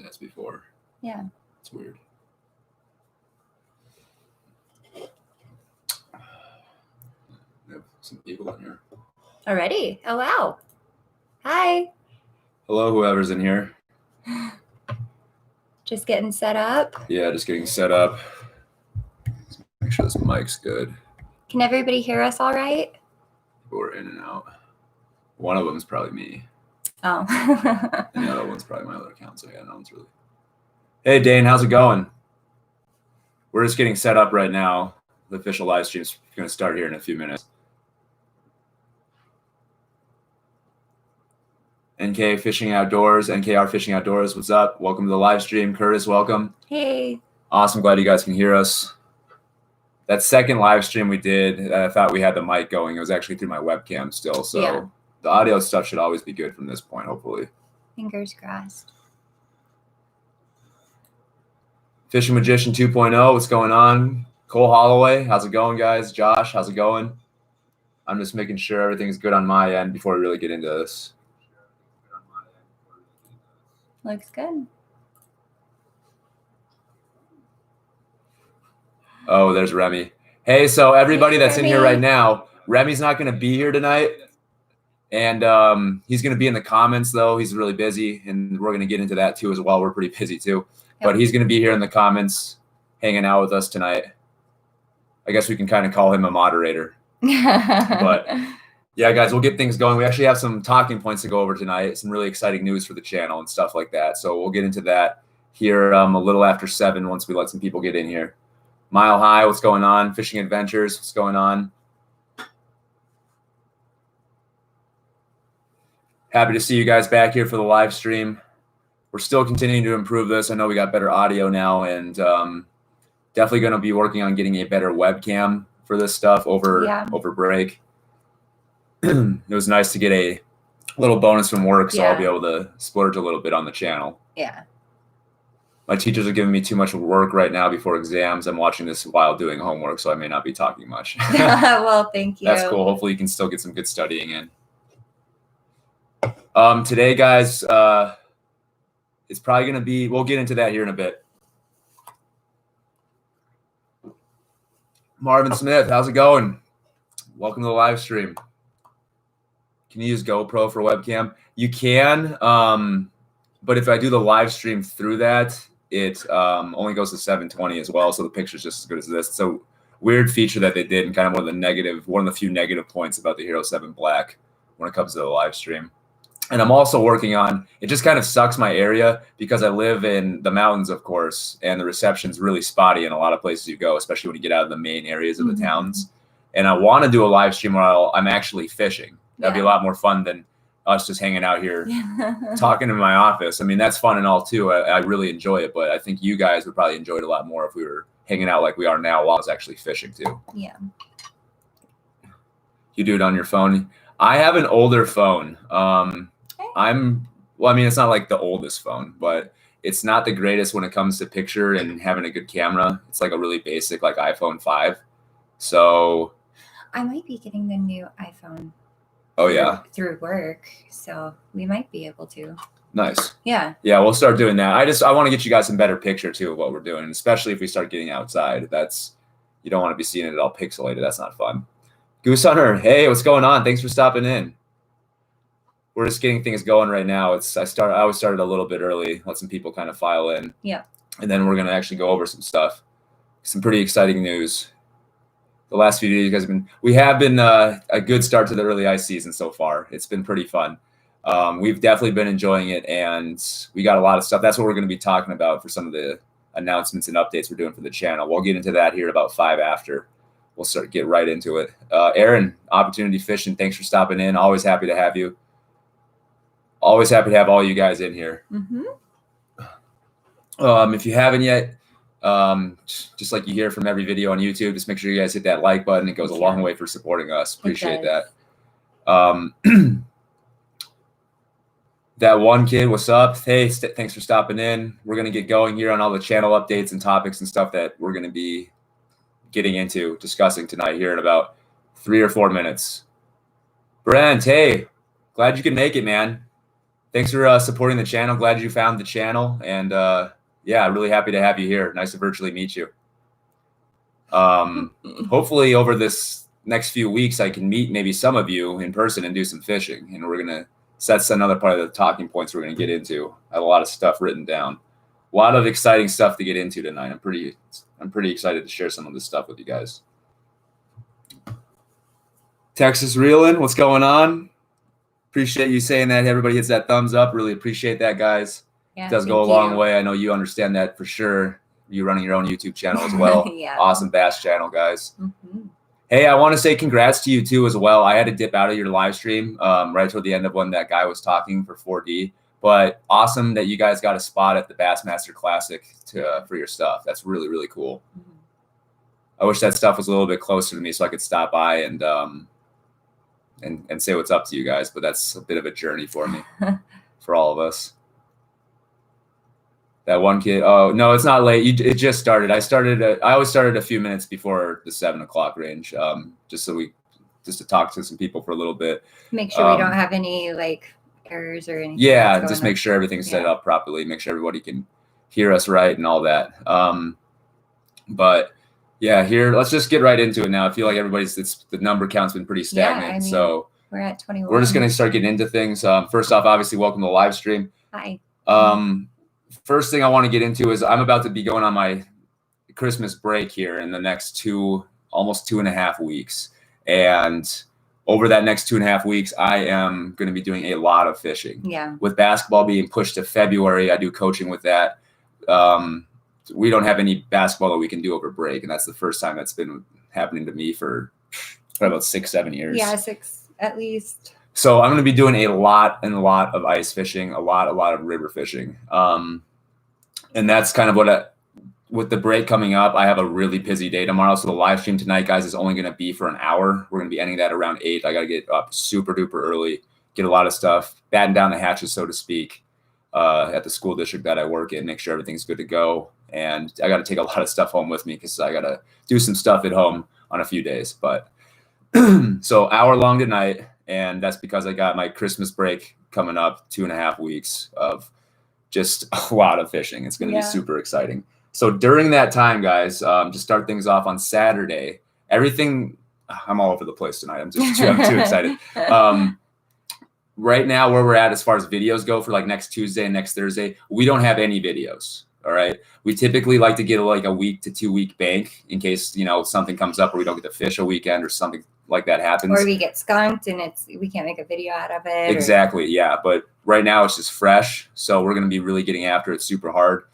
this before. Yeah. It's weird. We have some people in here. Already? Oh, wow. Hi. Hello, whoever's in here. Just getting set up. Yeah, just getting set up. Let's make sure this mic's good. Can everybody hear us all right? We're in and out. One of them is probably me. Oh. And the other one's probably my other account. So yeah, no one's really. Hey, Dane, how's it going? We're just getting set up right now. The official live stream is going to start here in a few minutes. NK Fishing Outdoors, NKR Fishing Outdoors, what's up? Welcome to the live stream. Curtis, welcome. Hey. Awesome, glad you guys can hear us. That second live stream we did, I thought we had the mic going. It was actually through my webcam still, so yeah. The audio stuff should always be good from this point, hopefully. Fingers crossed. Fishing Magician 2.0, what's going on? Cole Holloway, how's it going, guys? Josh, how's it going? I'm just making sure everything's good on my end before we really get into this. Looks good. Oh, there's Remy. Hey, so everybody that's in here right now, Remy's not going to be here tonight. And he's going to be in the comments, though. He's really busy, and we're going to get into that, too, as well. We're pretty busy, too. Yep. But he's going to be here in the comments hanging out with us tonight. I guess we can kind of call him a moderator. But, yeah, guys, we'll get things going. We actually have some talking points to go over tonight, some really exciting news for the channel and stuff like that. So we'll get into that here a little after 7 once we let some people get in here. Mile High, what's going on? Fishing Adventures, what's going on? Happy to see you guys back here for the live stream. We're still continuing to improve this. I know we got better audio now, and definitely going to be working on getting a better webcam for this stuff over break. It was nice to get a little bonus from work, so I'll be able to splurge a little bit on the channel. Yeah. My teachers are giving me too much work right now before exams. I'm watching this while doing homework, so I may not be talking much. Well, thank you. That's cool. Hopefully you can still get some good studying in. Today, guys, it's probably going to be, we'll get into that here in a bit. Marvin Smith, how's it going? Welcome to the live stream. Can you use GoPro for webcam? You can, but if I do the live stream through that, it only goes to 720 as well, so the picture's just as good as this. It's a weird feature that they did, and kind of one of the few negative points about the Hero 7 Black when it comes to the live stream. And I'm also working on, it just kind of sucks my area because I live in the mountains, of course, and the reception's really spotty in a lot of places you go, especially when you get out of the main areas of the towns. And I want to do a live stream where I'm actually fishing. That'd be a lot more fun than us just hanging out here talking in my office. I mean, that's fun and all, too. I really enjoy it, but I think you guys would probably enjoy it a lot more if we were hanging out like we are now while I was actually fishing, too. Yeah. You do it on your phone? I have an older phone. Well, I mean, it's not like the oldest phone, but it's not the greatest when it comes to picture and having a good camera. It's like a really basic, like iPhone 5. So I might be getting the new iPhone. Oh, yeah. Through work. So we might be able to. Nice. Yeah. Yeah, we'll start doing that. I want to get you guys some better picture, too, of what we're doing, especially if we start getting outside. You don't want to be seeing it all pixelated. That's not fun. Goose Hunter, hey, what's going on? Thanks for stopping in. We're just getting things going right now. I always started a little bit early, let some people kind of file in. Yeah. And then we're going to actually go over some stuff. Some pretty exciting news. The last few days, you guys have been a good start to the early ice season so far. It's been pretty fun. We've definitely been enjoying it, and we got a lot of stuff. That's what we're going to be talking about for some of the announcements and updates we're doing for the channel. We'll get into that here about 5 after. We'll get right into it. Aaron, Opportunity Fishing, thanks for stopping in. Always happy to have you. Always happy to have all you guys in here. If you haven't yet, just like you hear from every video on YouTube, just make sure you guys hit that like button. It goes a long way for supporting us. Appreciate that. That one kid, what's up? Hey, thanks for stopping in. We're going to get going here on all the channel updates and topics and stuff that we're going to be getting into, discussing tonight here in about 3 or 4 minutes. Brent, hey, glad you could make it, man. thanks for supporting the channel. Glad you found the channel. And yeah, really happy to have you here. Nice to virtually meet you. Hopefully over this next few weeks, I can meet maybe some of you in person and do some fishing. And we're going to, that's another part of the talking points we're going to get into. I have a lot of stuff written down. A lot of exciting stuff to get into tonight. I'm pretty excited to share some of this stuff with you guys. Texas Reelin', what's going on? Appreciate you saying that. Everybody hits that thumbs up. Really appreciate that, guys. Yeah, it does go a long way. I know you understand that for sure. You running your own YouTube channel as well. Yeah. Awesome bass channel, guys. Hey, I want to say congrats to you too as well. I had to dip out of your live stream right toward the end of when that guy was talking for 4D. But awesome that you guys got a spot at the Bassmaster Classic for your stuff. That's really, really cool. I wish that stuff was a little bit closer to me so I could stop by and say what's up to you guys. But that's a bit of a journey for me, for all of us. That one kid. Oh no, it's not late. It just started. I always started a few minutes before the 7 o'clock range, just to talk to some people for a little bit. Make sure we don't have any like errors or anything. Yeah, just make sure everything's set up properly. Make sure everybody can hear us right and all that. But yeah, here let's just get right into it now. I feel like the number count's been pretty stagnant. I mean, so we're at 21. We're just gonna start getting into things. First off, obviously, welcome to the live stream. Hi. First thing I want to get into is I'm about to be going on my Christmas break here in the next almost 2.5 weeks. And over that next 2.5 weeks, I am going to be doing a lot of fishing. Yeah. With basketball being pushed to February, I do coaching with that. We don't have any basketball that we can do over break. And that's the first time that's been happening to me for about 6-7 years. Yeah, 6 at least. So I'm going to be doing a lot of ice fishing, a lot of river fishing. And that's kind of with the break coming up, I have a really busy day tomorrow. So the live stream tonight, guys, is only going to be for an hour. We're going to be ending that around 8. I got to get up super duper early, get a lot of stuff, batten down the hatches, so to speak, at the school district that I work in, make sure everything's good to go. And I got to take a lot of stuff home with me because I got to do some stuff at home on a few days. But so hour long tonight. And that's because I got my Christmas break coming up, 2.5 weeks of just a lot of fishing. It's going to be super exciting. So during that time, guys, to start things off on Saturday, I'm all over the place tonight. I'm too excited. Right now, where we're at as far as videos go for like next Tuesday and next Thursday, we don't have any videos. All right. We typically like to get like a 1 to 2 week bank in case, something comes up where we don't get to fish a weekend or something like that happens. Or we get skunked and we can't make a video out of it. Exactly. Yeah. But right now it's just fresh. So we're going to be really getting after it super hard.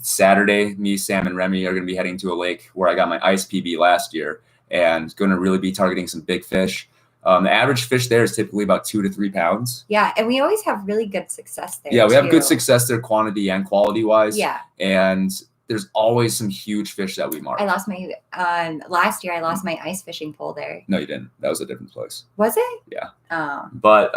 Saturday, me, Sam, and Remy are going to be heading to a lake where I got my ice PB last year and going to really be targeting some big fish. The average fish there is typically about 2 to 3 pounds. Yeah. And we always have really good success there. Yeah. We have good success there, quantity and quality wise. Yeah. And there's always some huge fish that we mark. I lost my, last year I lost my ice fishing pole there. No, you didn't. That was a different place. Was it? Yeah. Oh. But,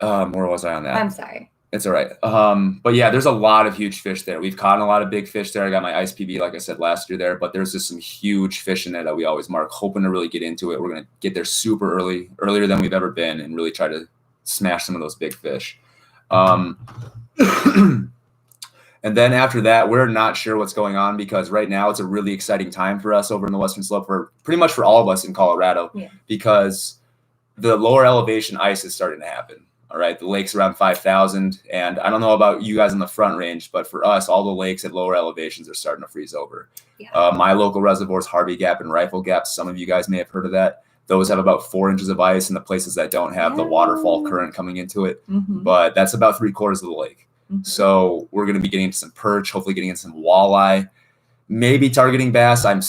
where was I on that? I'm sorry. It's all right. But yeah, there's a lot of huge fish there. We've caught a lot of big fish there. I got my ice PB, like I said, last year there, but there's just some huge fish in there that we always mark, hoping to really get into it. We're going to get there super early, earlier than we've ever been, and really try to smash some of those big fish. And then after that, we're not sure what's going on because right now it's a really exciting time for us over in the Western Slope, for pretty much for all of us in Colorado, because the lower elevation ice is starting to happen. All right. The lake's around 5,000. And I don't know about you guys in the front range, but for us, all the lakes at lower elevations are starting to freeze over. Yeah. My local reservoirs, Harvey Gap and Rifle Gap, some of you guys may have heard of that. Those have about 4 inches of ice in the places that don't have the waterfall current coming into it. But that's about 3/4 of the lake. So we're going to be getting into some perch, hopefully getting into some walleye, maybe targeting bass. I'm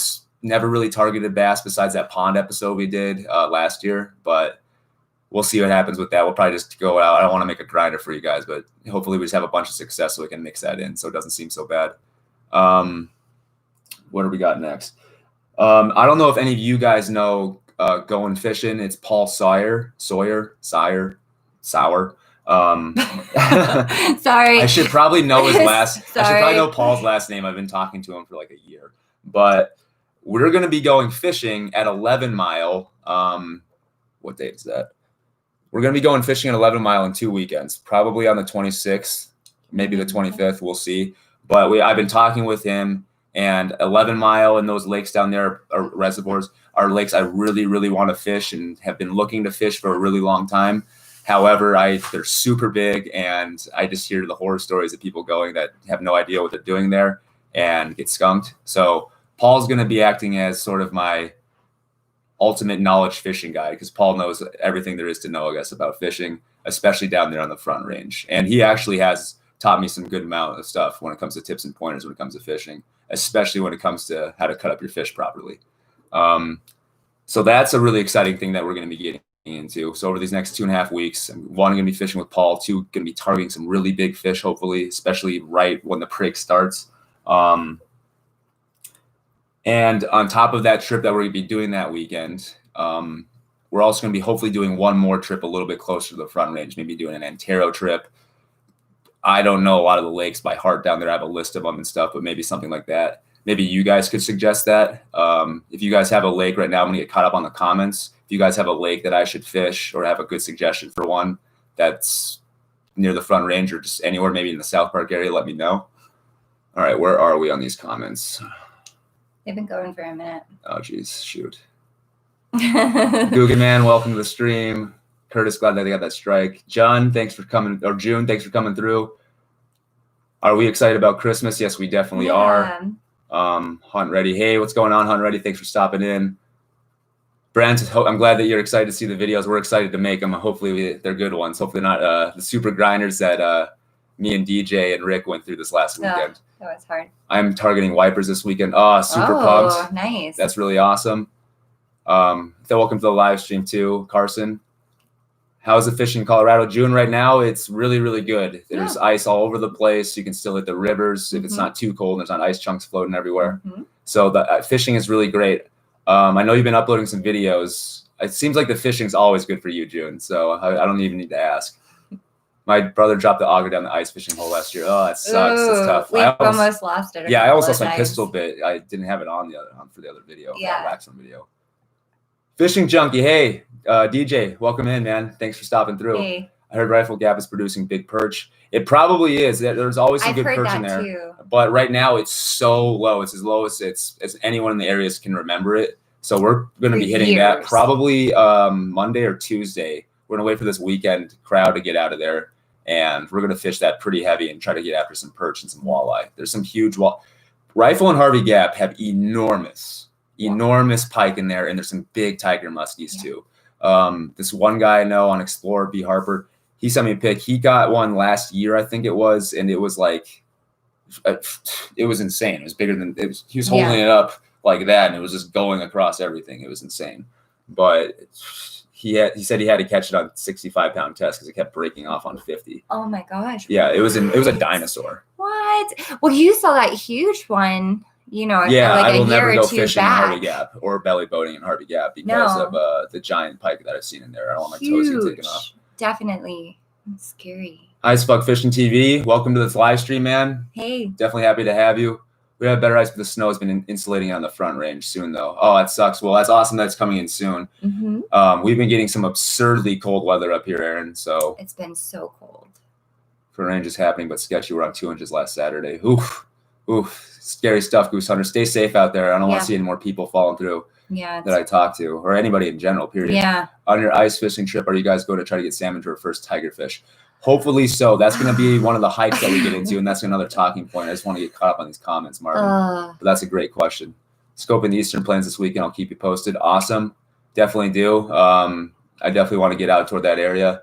never really targeted bass besides that pond episode we did last year, but we'll see what happens with that. We'll probably just go out. I don't want to make a grinder for you guys, but hopefully we just have a bunch of success so we can mix that in so it doesn't seem so bad. What do we got next? I don't know if any of you guys know Going Fishing. It's Paul Sawyer. Sorry. I should probably know his last. I should probably know Paul's last name. I've been talking to him for like a year. But we're going to be going fishing at 11 Mile. What date is that? We're going to be going fishing at 11 Mile in 2 weekends, probably on the 26th, maybe the 25th. We'll see. But I've been talking with him, and 11 Mile and those lakes down there are reservoirs are lakes I really, really want to fish and have been looking to fish for a really long time. However, they're super big, and I just hear the horror stories of people going that have no idea what they're doing there and get skunked. So Paul's going to be acting as sort of my ultimate knowledge fishing guide, because Paul knows everything there is to know, I guess, about fishing, especially down there on the Front Range. And he actually has taught me some good amount of stuff when it comes to tips and pointers when it comes to fishing, especially when it comes to how to cut up your fish properly. So that's a really exciting thing that we're going to be getting into. So over these next 2.5 weeks, I'm going to be fishing with Paul, 2 going to be targeting some really big fish, hopefully, especially right when the prig starts. And on top of that trip that we're going to be doing that weekend, we're also going to be hopefully doing one more trip a little bit closer to the Front Range, maybe doing an Antero trip. I don't know a lot of the lakes by heart down there. I have a list of them and stuff, but maybe something like that. Maybe you guys could suggest that. If you guys have a lake right now, I'm going to get caught up on the comments. If you guys have a lake that I should fish or have a good suggestion for one that's near the Front Range or just anywhere, maybe in the South Park area, let me know. All right, where are we on these comments? They've been going for a minute. Oh, geez, shoot. Guggen Man, welcome to the stream. Curtis, glad that they got that strike. John, thanks for coming, or June, thanks for coming through. Are we excited about Christmas? Yes, we definitely are. Hunt Ready. Hey, what's going on, Hunt Ready? Thanks for stopping in. Brent, I'm glad that you're excited to see the videos. We're excited to make them. Hopefully they're good ones. Hopefully not the super grinders that me and DJ and Rick went through this last weekend. That was hard. I'm targeting wipers this weekend. Oh, super pumped. Nice. That's really awesome. So welcome to the live stream too, Carson. How's the fishing in Colorado? June right now, it's really, really good. There's ice all over the place. You can still hit the rivers if it's not too cold and there's not ice chunks floating everywhere. So the fishing is really great. I know you've been uploading some videos. It seems like the fishing's always good for you, June. So I don't even need to ask. My brother dropped the auger down the ice fishing hole last year. Oh, that sucks. That's tough. We almost lost it. Yeah, I almost lost my pistol bit. I didn't have it on for the other video. Yeah. Waxman video. Fishing Junkie. Hey, DJ, welcome in, man. Thanks for stopping through. Hey. I heard Rifle Gap is producing big perch. It probably is. There's always some good perch in there. Too. But right now it's so low. It's as low as anyone in the areas can remember it. So we're going to be hitting that probably Monday or Tuesday. We're going to wait for this weekend crowd to get out of there. And we're going to fish that pretty heavy and try to get after some perch and some walleye. There's some huge Rifle and Harvey Gap have enormous pike in there, and there's some big tiger muskies too. This one guy I know on Explorer, B. Harper, he sent me a pic. He got one last year, I think it was, and it was like, it was insane. It was bigger than it was. He was holding it up like that, and it was just going across everything. It was insane. But he said he had to catch it on 65-pound test because it kept breaking off on 50. Oh my gosh! Yeah, it was a dinosaur. What? Well, you saw that huge one. You know, yeah, like I will never go in fishing Harvey Gap or belly boating in Harvey Gap because of the giant pike that I've seen in there. I don't want my toes get taken off. Definitely, it's scary. Ice Fuck Fishing TV, welcome to this live stream, man. Hey, definitely happy to have you. We have better ice, but the snow has been insulating on the Front Range soon, though. Oh, that sucks. Well, that's awesome. That's coming in soon. We've been getting some absurdly cold weather up here, Aaron. So it's been so cold. Front Range is happening, but sketchy. We're on 2 inches last Saturday. Oof, scary stuff, Goose Hunter. Stay safe out there. I don't want to see any more people falling through. Yeah, that I talk to, or anybody in general. Period. Yeah. On your ice fishing trip, are you guys going to try to get salmon to our first tiger fish? Hopefully so. That's going to be one of the hikes that we get into, and that's another talking point. I just want to get caught up on these comments, Marvin. But that's a great question. Scoping the Eastern Plains this weekend. I'll keep you posted. Awesome. Definitely do. I definitely want to get out toward that area.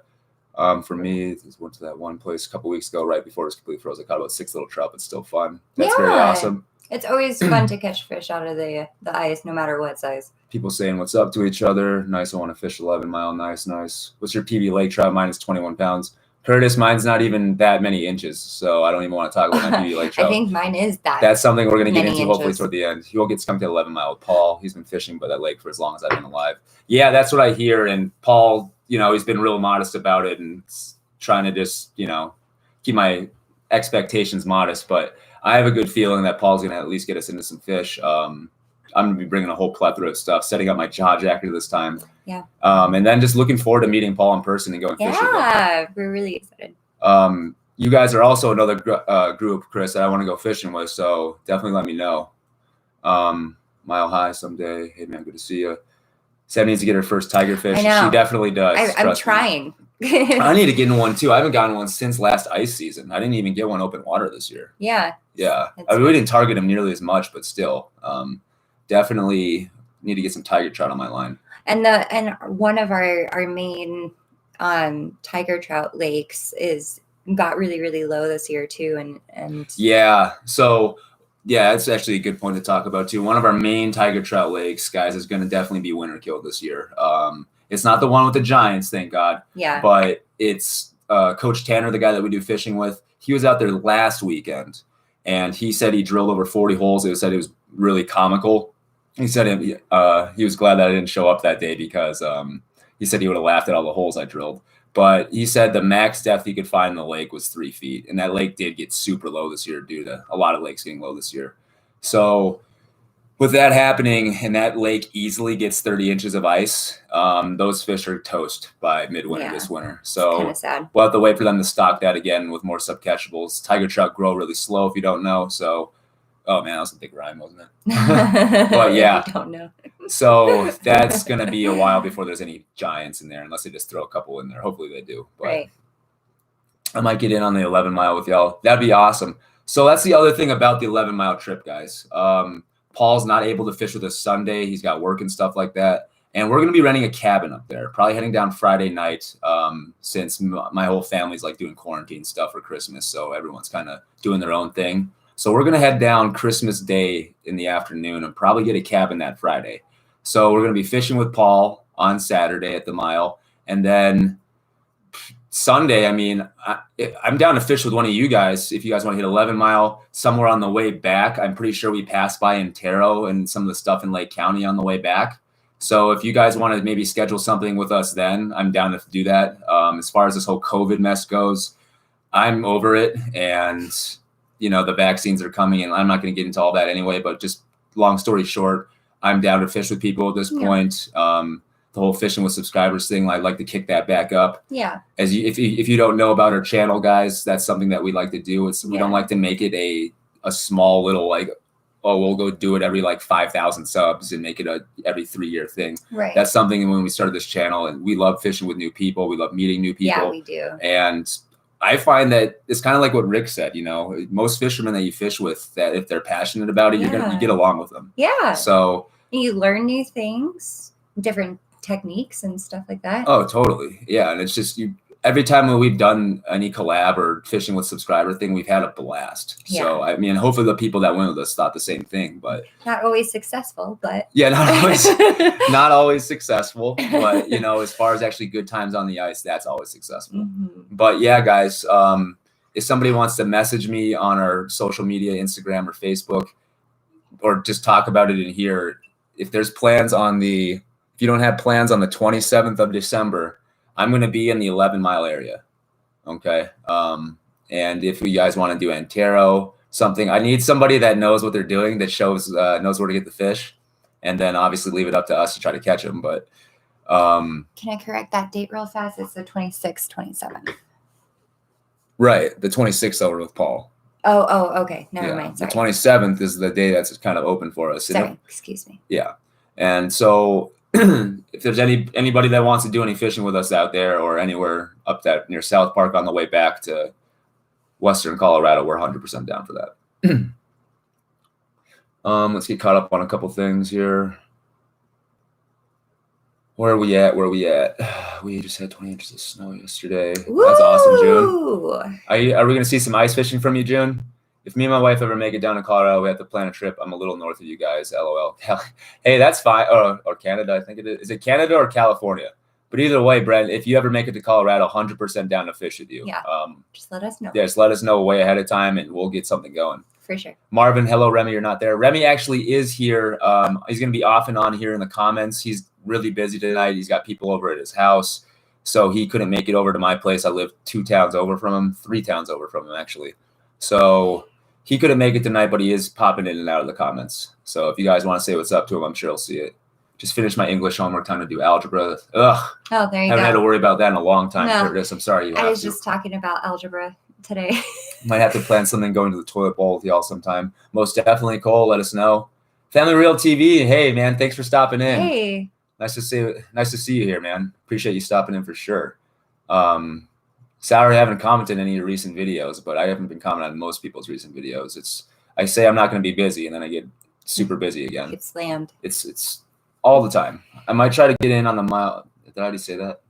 For me, I went to that one place a couple weeks ago, right before it was completely frozen. I caught about 6 little trout. It's still fun. That's very awesome. It's always fun to catch fish out of the ice, no matter what size. People saying what's up to each other. Nice. I want to fish 11 mile. Nice. What's your PB lake trout? Mine is 21 pounds. Curtis, mine's not even that many inches, so I don't even want to talk about my PB lake trout. I think mine is that. That's something we're going to get into hopefully toward the end. He will get skunked at 11 mile with Paul. He's been fishing by that lake for as long as I've been alive. Yeah, that's what I hear. And Paul, he's been real modest about it and trying to just, keep my expectations modest. But I have a good feeling that Paul's going to at least get us into some fish. I'm gonna be bringing a whole plethora of stuff, setting up my jaw jacket this time. Yeah. And then just looking forward to meeting Paul in person and going fishing. Yeah, we're really excited. You guys are also another group, Chris, that I want to go fishing with. So definitely let me know. Mile High someday. Hey man, good to see you. Sam needs to get her first tiger fish. I know. She definitely does. I'm trying. I need to get in one too. I haven't gotten one since last ice season. I didn't even get one open water this year. Yeah. Yeah. I mean, we didn't target them nearly as much, but still, definitely need to get some tiger trout on my line. And one of our main tiger trout lakes got really, really low this year too. And yeah. So yeah, that's actually a good point to talk about too. One of our main tiger trout lakes, guys, is going to definitely be winter killed this year. It's not the one with the giants, thank God. Yeah. But it's Coach Tanner, the guy that we do fishing with. He was out there last weekend, and he said he drilled over 40 holes. He said it was really comical. He said he was glad that I didn't show up that day because he said he would have laughed at all the holes I drilled. But he said the max depth he could find in the lake was 3 feet. And that lake did get super low this year due to a lot of lakes getting low this year. So with that happening, and that lake easily gets 30 inches of ice, those fish are toast by midwinter this winter. So kind of sad. We'll have to wait for them to stock that again with more subcatchables. Tiger trout grow really slow if you don't know. So, oh man, that was a big rhyme, wasn't it? But yeah. I don't know. So that's going to be a while before there's any giants in there, unless they just throw a couple in there. Hopefully they do. But right. I might get in on the 11 mile with y'all. That'd be awesome. So that's the other thing about the 11 mile trip, guys. Paul's not able to fish with us Sunday. He's got work and stuff like that. And we're going to be renting a cabin up there, probably heading down Friday night, since my whole family's like doing quarantine stuff for Christmas. So everyone's kind of doing their own thing. So we're going to head down Christmas Day in the afternoon and probably get a cabin that Friday. So we're going to be fishing with Paul on Saturday at the mile. And then Sunday, I mean, I'm down to fish with one of you guys. If you guys want to hit 11 mile somewhere on the way back, I'm pretty sure we passed by Antero and some of the stuff in Lake County on the way back. So if you guys want to maybe schedule something with us then, I'm down to do that. As far as this whole COVID mess goes, I'm over it. And, you know, the vaccines are coming and I'm not going to get into all that anyway, but just long story short, I'm down to fish with people at this point. The whole fishing with subscribers thing, I'd like to kick that back up. Yeah. If you don't know about our channel, guys, that's something that we like to do. We don't like to make it a small little like, oh, we'll go do it every like 5,000 subs and make it every 3-year thing. Right. That's something when we started this channel, and we love fishing with new people. We love meeting new people. Yeah, we do. And I find that it's kind of like what Rick said, you know, most fishermen that you fish with, that if they're passionate about it, you get along with them. Yeah. So you learn new things, different techniques and stuff like that. Oh, totally. Yeah. And it's just every time when we've done any collab or fishing with subscriber thing, we've had a blast. Yeah. So, I mean, hopefully the people that went with us thought the same thing, but not always successful, but yeah, not always successful, but you know, as far as actually good times on the ice, that's always successful. Mm-hmm. But yeah, guys, if somebody wants to message me on our social media, Instagram or Facebook, or just talk about it in here, if there's plans if you don't have plans on the 27th of December, I'm going to be in the 11 mile area. Okay. And if you guys want to do Antero, something, I need somebody that knows what they're doing, that knows where to get the fish, and then obviously leave it up to us to try to catch them. But can I correct that date real fast? It's the 26th, 27th. Right. The 26th over with Paul. Oh, okay. Never mind. Sorry. The 27th is the day that's kind of open for us. Sorry. Excuse me. Yeah. And so if there's anybody that wants to do any fishing with us out there or anywhere up that near South Park on the way back to Western Colorado, we're 100% down for that. Let's get caught up on a couple things here. Where are we at? We just had 20 inches of snow yesterday. Woo! That's awesome, June. Are we going to see some ice fishing from you, June? If me and my wife ever make it down to Colorado, we have to plan a trip. I'm a little north of you guys, LOL. Hey, that's fine. Or Canada, I think it is. Is it Canada or California? But either way, Brent, if you ever make it to Colorado, 100% down to fish with you. Yeah. Just let us know. Yeah, just let us know way ahead of time, and we'll get something going. For sure. Marvin, hello, Remy, you're not there. Remy actually is here. He's going to be off and on here in the comments. He's really busy tonight. He's got people over at his house, so he couldn't make it over to my place. I live 3 towns over from him, actually. So He couldn't make it tonight, but he is popping in and out of the comments. So if you guys want to say what's up to him, I'm sure he'll see it. Just finished my English homework, time to do algebra. Ugh. Oh, there you Haven't go. had to worry about that in a long time, No. Curtis. I'm sorry you I have was to. just talking about algebra today. Might have to plan something going to the toilet bowl with y'all sometime. Most definitely, Cole. Let us know. Family Real TV. Hey, man, thanks for stopping in. Hey. Nice to see you here, man. Appreciate you stopping in for sure. Sorry I haven't commented any of your recent videos, but I haven't been commenting on most people's recent videos. I say I'm not going to be busy, and then I get super busy again. Get slammed. It's all the time. I might try to get in on the mile. Did I already say that?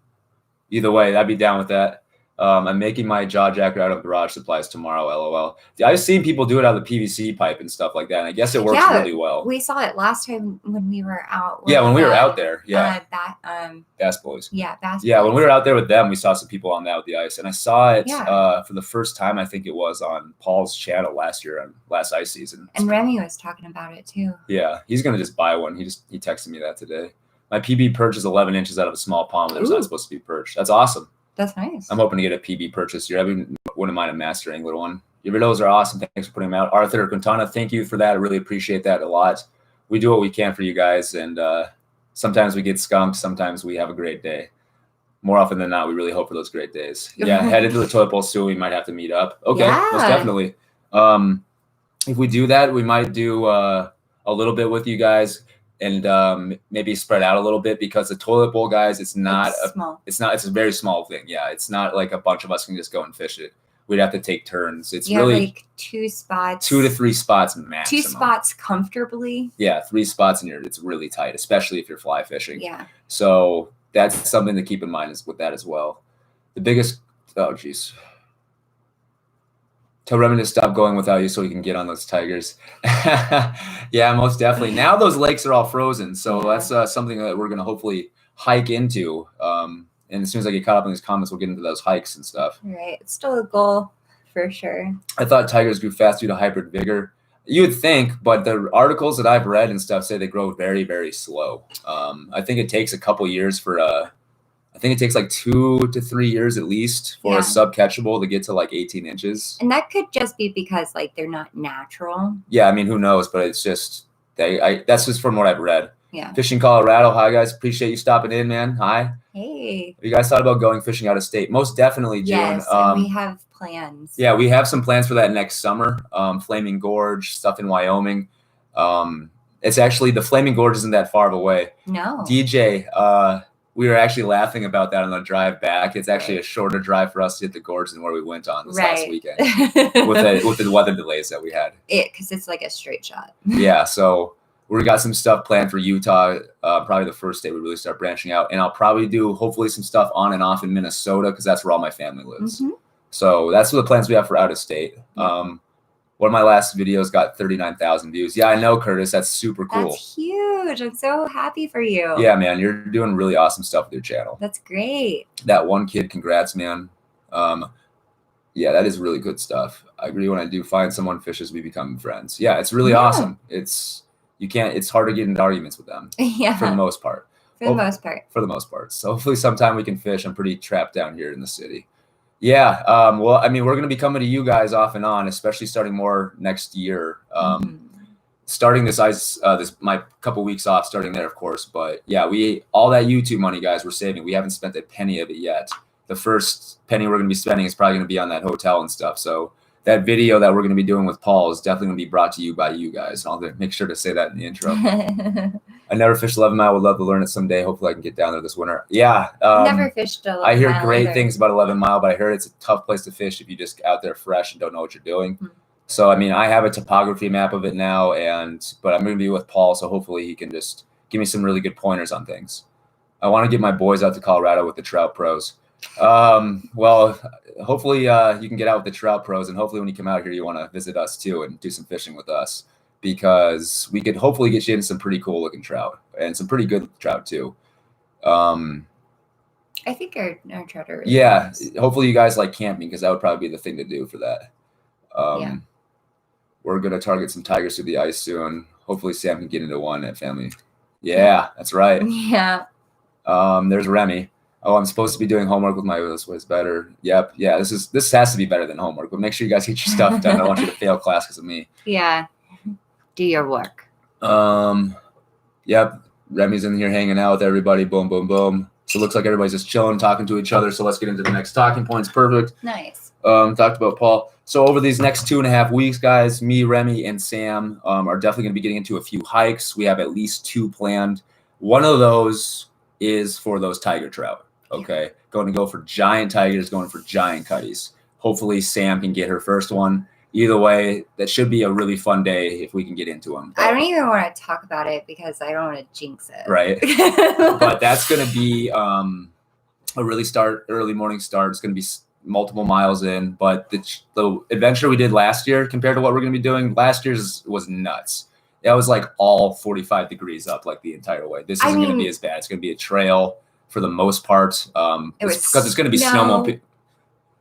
Either way, I'd be down with that. I'm making my jaw jacker out of garage supplies tomorrow, LOL. I've seen people do it out of the PVC pipe and stuff like that, and I guess it works really well. We saw it last time when we were out. Yeah, when we were out there. Yeah. Bass Boys. Yeah, Bass Boys. Yeah, when we were out there with them, we saw some people on that with the ice, and I saw it for the first time. I think it was on Paul's channel last year, on last ice season. And Remy was talking about it too. Yeah, he's gonna just buy one. He texted me that today. My PB perch is 11 inches out of a small pond where there's not supposed to be perch. That's awesome. That's nice. I'm hoping to get a PB purchase here. I wouldn't mind a master angler one. Your videos are awesome. Thanks for putting them out. Arthur Quintana, thank you for that. I really appreciate that a lot. We do what we can for you guys, and sometimes we get skunked. Sometimes we have a great day. More often than not, we really hope for those great days. Yeah, head into the toilet bowl soon. We might have to meet up. Okay, most definitely. If we do that, we might do a little bit with you guys. And maybe spread out a little bit, because the toilet bowl, guys, it's a very small thing. Yeah, it's not like a bunch of us can just go and fish it. We'd have to take turns. It's really like 2 spots, 2 to 3 spots maximum. 2 spots comfortably. Yeah, 3 spots it's really tight, especially if you're fly fishing. Yeah. So that's something to keep in mind with that as well. The biggest, tell Remy to stop going without you so he can get on those tigers. Yeah, most definitely. Now those lakes are all frozen, so that's something that we're going to hopefully hike into. And as soon as I get caught up in these comments, we'll get into those hikes and stuff. Right. It's still a goal for sure. I thought tigers grew fast due to hybrid vigor. You would think, but the articles that I've read and stuff say they grow very, very slow. I think it takes a couple years I think it takes like 2 to 3 years at least for a sub-catchable to get to like 18 inches. And that could just be because like they're not natural. Yeah, I mean, who knows? But it's just that's just from what I've read. Yeah. Fishing Colorado. Hi guys, appreciate you stopping in, man. Hi. Hey. You guys thought about going fishing out of state? Most definitely, June. Yes, and we have plans. Yeah, we have some plans for that next summer. Flaming Gorge, stuff in Wyoming. It's actually, the Flaming Gorge isn't that far away. No. DJ, we were actually laughing about that on the drive back. It's actually a shorter drive for us to hit the gorge than where we went on this last weekend with the weather delays that we had. Because it's like a straight shot. Yeah, so we got some stuff planned for Utah. Probably the first day we really start branching out, and I'll probably do hopefully some stuff on and off in Minnesota, because that's where all my family lives. Mm-hmm. So that's what the plans we have for out of state. One of my last videos got 39,000 views. Yeah, I know, Curtis. That's super cool. That's huge. I'm so happy for you. Yeah, man. You're doing really awesome stuff with your channel. That's great. That one kid, congrats, man. Yeah, that is really good stuff. I agree. When I do find someone fishes, we become friends. Yeah, it's really awesome. It's hard to get into arguments with them. Yeah. For the most part. For the most part. For the most part. So hopefully sometime we can fish. I'm pretty trapped down here in the city. Yeah. Well, I mean, we're going to be coming to you guys off and on, especially starting more next year. Starting this my couple weeks off, starting there, of course. But yeah, all that YouTube money, guys, we're saving. We haven't spent a penny of it yet. The first penny we're going to be spending is probably going to be on that hotel and stuff. So that video that we're going to be doing with Paul is definitely going to be brought to you by you guys. I'll make sure to say that in the intro. I never fished 11 Mile. Would love to learn it someday. Hopefully I can get down there this winter. Yeah. Never fished 11 Mile. I hear great things about 11 Mile, but I heard it's a tough place to fish if you just out there fresh and don't know what you're doing. Mm-hmm. So, I mean, I have a topography map of it now, but I'm going to be with Paul, so hopefully he can just give me some really good pointers on things. I want to get my boys out to Colorado with the Trout pros. Well, hopefully you can get out with the Trout pros, and hopefully when you come out here, you want to visit us too and do some fishing with us, because we could hopefully get you into some pretty cool looking trout and some pretty good trout too. I think our trout are really nice. Hopefully you guys like camping, because that would probably be the thing to do for that. We're going to target some tigers through the ice soon. Hopefully Sam can get into one at family. Yeah, that's right. Yeah. There's Remy. Oh, I'm supposed to be doing homework with my this was better. Yep. Yeah, this has to be better than homework, but make sure you guys get your stuff done. I don't want you to fail class because of me. Yeah. Do your work. Yep. Remy's in here hanging out with everybody. Boom, boom, boom. So it looks like everybody's just chilling, talking to each other. So let's get into the next talking points. Perfect. Nice. Talked about Paul. So over these next 2.5 weeks, guys, me, Remy, and Sam are definitely going to be getting into a few hikes. We have at least 2 planned. One of those is for those tiger trout. Okay. Going to go for giant tigers, going for giant cutties. Hopefully Sam can get her first one. Either way, that should be a really fun day if we can get into them. I don't even want to talk about it because I don't want to jinx it. Right. But that's going to be a really early morning start. It's going to be multiple miles in. But the adventure we did last year compared to what we're going to be doing, last year's was nuts. That was like all 45 degrees up like the entire way. This isn't going to be as bad. It's going to be a trail for the most part because it's going to be snowmobile.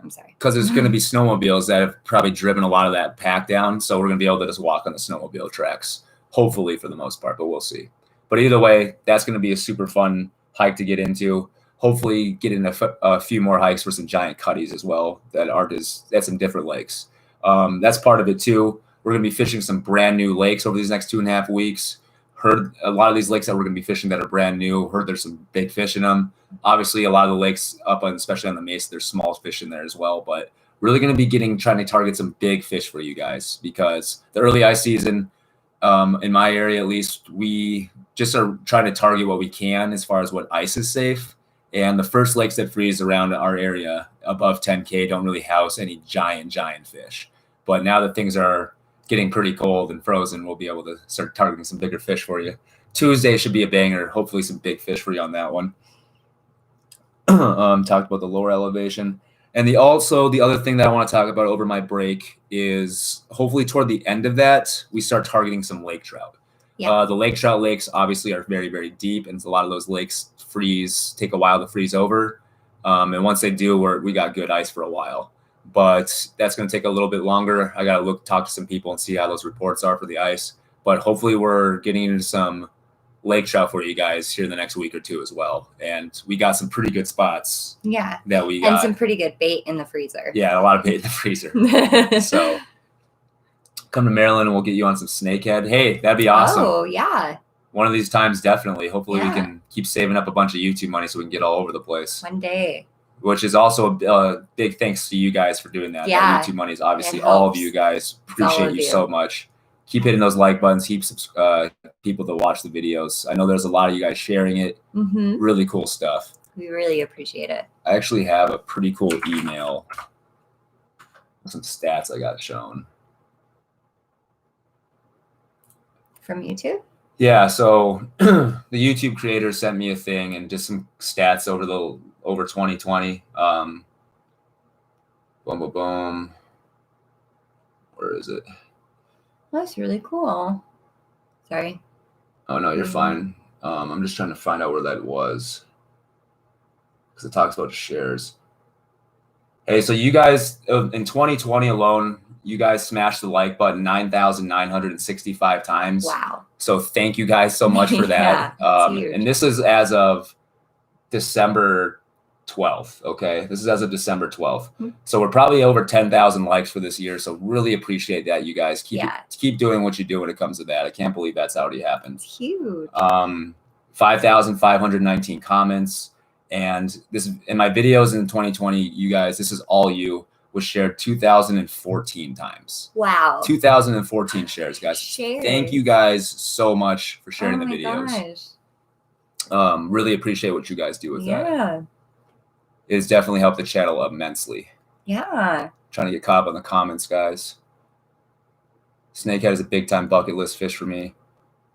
I'm sorry. Because there's going to be snowmobiles that have probably driven a lot of that pack down. So we're going to be able to just walk on the snowmobile tracks, hopefully for the most part, but we'll see. But either way, that's going to be a super fun hike to get into. Hopefully get in a few more hikes for some giant cutties as well that aren't at some different lakes. That's part of it too. We're going to be fishing some brand new lakes over these next 2.5 weeks. Heard a lot of these lakes that we're going to be fishing that are brand new. Heard there's some big fish in them. Obviously, a lot of the lakes especially on the Mesa, there's small fish in there as well. But really going to be trying to target some big fish for you guys because the early ice season, in my area at least, we just are trying to target what we can as far as what ice is safe. And the first lakes that freeze around our area above 10K don't really house any giant fish. But now that things are getting pretty cold and frozen, we'll be able to start targeting some bigger fish for you. Tuesday should be a banger. Hopefully some big fish for you on that one. Talked about the lower elevation. And the other thing that I want to talk about over my break is hopefully toward the end of that, we start targeting some lake trout. Yeah. The lake trout lakes obviously are very, very deep, and a lot of those lakes take a while to freeze over. And once they do, we got good ice for a while. But that's going to take a little bit longer. I got to talk to some people and see how those reports are for the ice. But hopefully we're getting into some lake trout for you guys here in the next week or two as well. And we got some pretty good spots. Yeah. That we got. And some pretty good bait in the freezer. Yeah, a lot of bait in the freezer. So come to Maryland and we'll get you on some snakehead. Hey, that'd be awesome. Oh, yeah. One of these times, definitely. Hopefully we can keep saving up a bunch of YouTube money so we can get all over the place. One day. Which is also a big thanks to you guys for doing that. Yeah. That YouTube money is obviously all of you guys. Appreciate you so much. Keep hitting those like buttons. Keep people to watch the videos. I know there's a lot of you guys sharing it. Mm-hmm. Really cool stuff. We really appreciate it. I actually have a pretty cool email. Some stats I got shown. From YouTube? Yeah, so the YouTube creator sent me a thing and just some stats over 2020. Boom, boom, boom. Where is it? That's really cool. Sorry. Oh, no, you're fine. I'm just trying to find out where that was because it talks about shares. Hey, so you guys, in 2020 alone, you guys smashed the like button 9,965 times. Wow. So thank you guys so much for that. And this is as of December 12th. Okay. This is as of December 12th. Mm-hmm. So we're probably over 10,000 likes for this year. So really appreciate that. You guys keep doing what you do when it comes to that. I can't believe that's already happened. It's huge. 5,519 comments. And this in my videos in 2020, you guys, this is all you, was shared 2,014 times. Wow. 2,014 shares, guys. Thank you guys so much for sharing the videos. Gosh. Really appreciate what you guys do with that. Yeah. It has definitely helped the channel immensely. Yeah. Trying to get caught up on the comments, guys. Snakehead is a big time bucket list fish for me.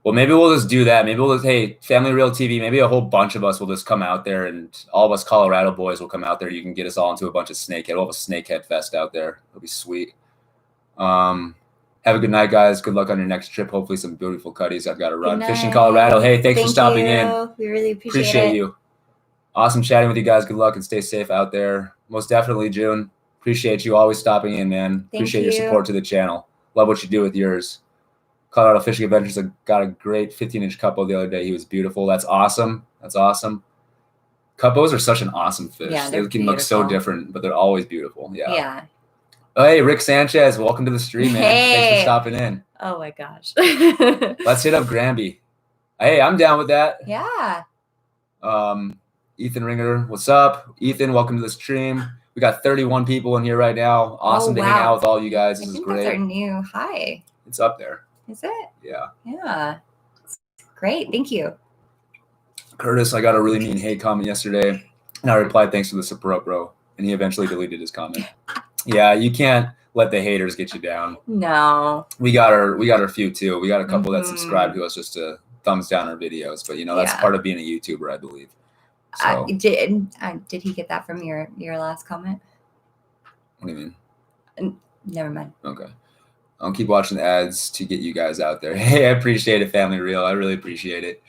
Well, maybe we'll just do that. Maybe we'll just, hey, Family Real TV, maybe a whole bunch of us will just come out there and all of us Colorado boys will come out there. You can get us all into a bunch of snakehead. We'll have a snakehead fest out there. It'll be sweet. Have a good night, guys. Good luck on your next trip. Hopefully some beautiful cutties. I've got to run. Fishing Colorado. Hey, thanks for stopping in. We really appreciate you. Awesome chatting with you guys. Good luck and stay safe out there. Most definitely, June. Appreciate you always stopping in, man. Appreciate your support to the channel. Love what you do with yours. Colorado Fishing Adventures got a great 15-inch couple the other day. He was beautiful. That's awesome. That's awesome. Cuppos are such an awesome fish. Yeah, They they're can look so beautiful. different, but they're always beautiful. Yeah. Yeah. Hey, Rick Sanchez, welcome to the stream, man. Thanks for Hey. stopping in. Oh my gosh. Let's hit up Granby. Hey, I'm down with that. Yeah. Ethan Ringer, what's up? Ethan, welcome to the stream. We got 31 people in here right now. Awesome to hang out with all you guys. This is great. That's our new high. It's up there. Is it? Yeah. Yeah. Great. Thank you. Curtis, I got a really mean hate comment yesterday, and I replied, thanks for the support, bro. And he eventually deleted his comment. Yeah, you can't let the haters get you down. No. We got our few too. We got a couple that subscribe to us just to thumbs down our videos, but that's part of being a YouTuber, I believe. So, did he get that from your last comment? What do you mean? Never mind. Okay. I'll keep watching the ads to get you guys out there. Hey, I appreciate it, Family Real. I really appreciate it.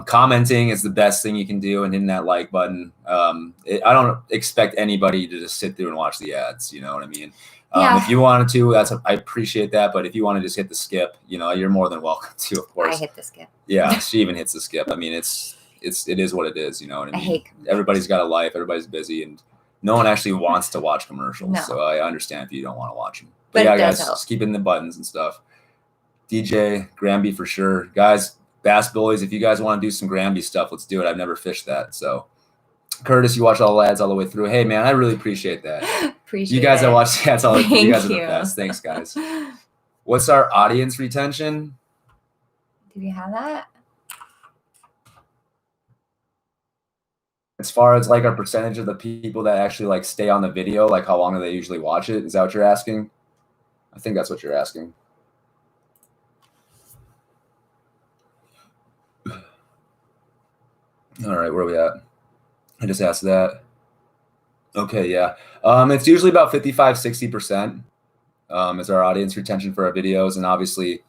Commenting is the best thing you can do, and hitting that like button. I don't expect anybody to just sit through and watch the ads. You know what I mean? If you wanted to, I appreciate that. But if you want to just hit the skip, you're more than welcome to, of course. I hit the skip. Yeah, she even hits the skip. I mean, it is what it is. You know what I mean? I hate commercials. Everybody's got a life. Everybody's busy, and no one actually wants to watch commercials. No. So I understand if you don't want to watch them. But yeah, guys, just keep in the buttons and stuff. DJ Granby for sure, guys. Bass Bullies, if you guys want to do some Granby stuff, let's do it. I've never fished that. So, Curtis, you watch all the ads all the way through. Hey, man, I really appreciate that. Appreciate you guys that watch the ads all the way through. You guys are the Thank you. best. Thanks, guys. What's our audience retention? Do we have that? As far as like our percentage of the people that actually like stay on the video, like how long do they usually watch it? Is that what you're asking? I think that's what you're asking. All right, where are we at? I just asked that. Okay, yeah. It's usually about 55-60% is our audience retention for our videos, and obviously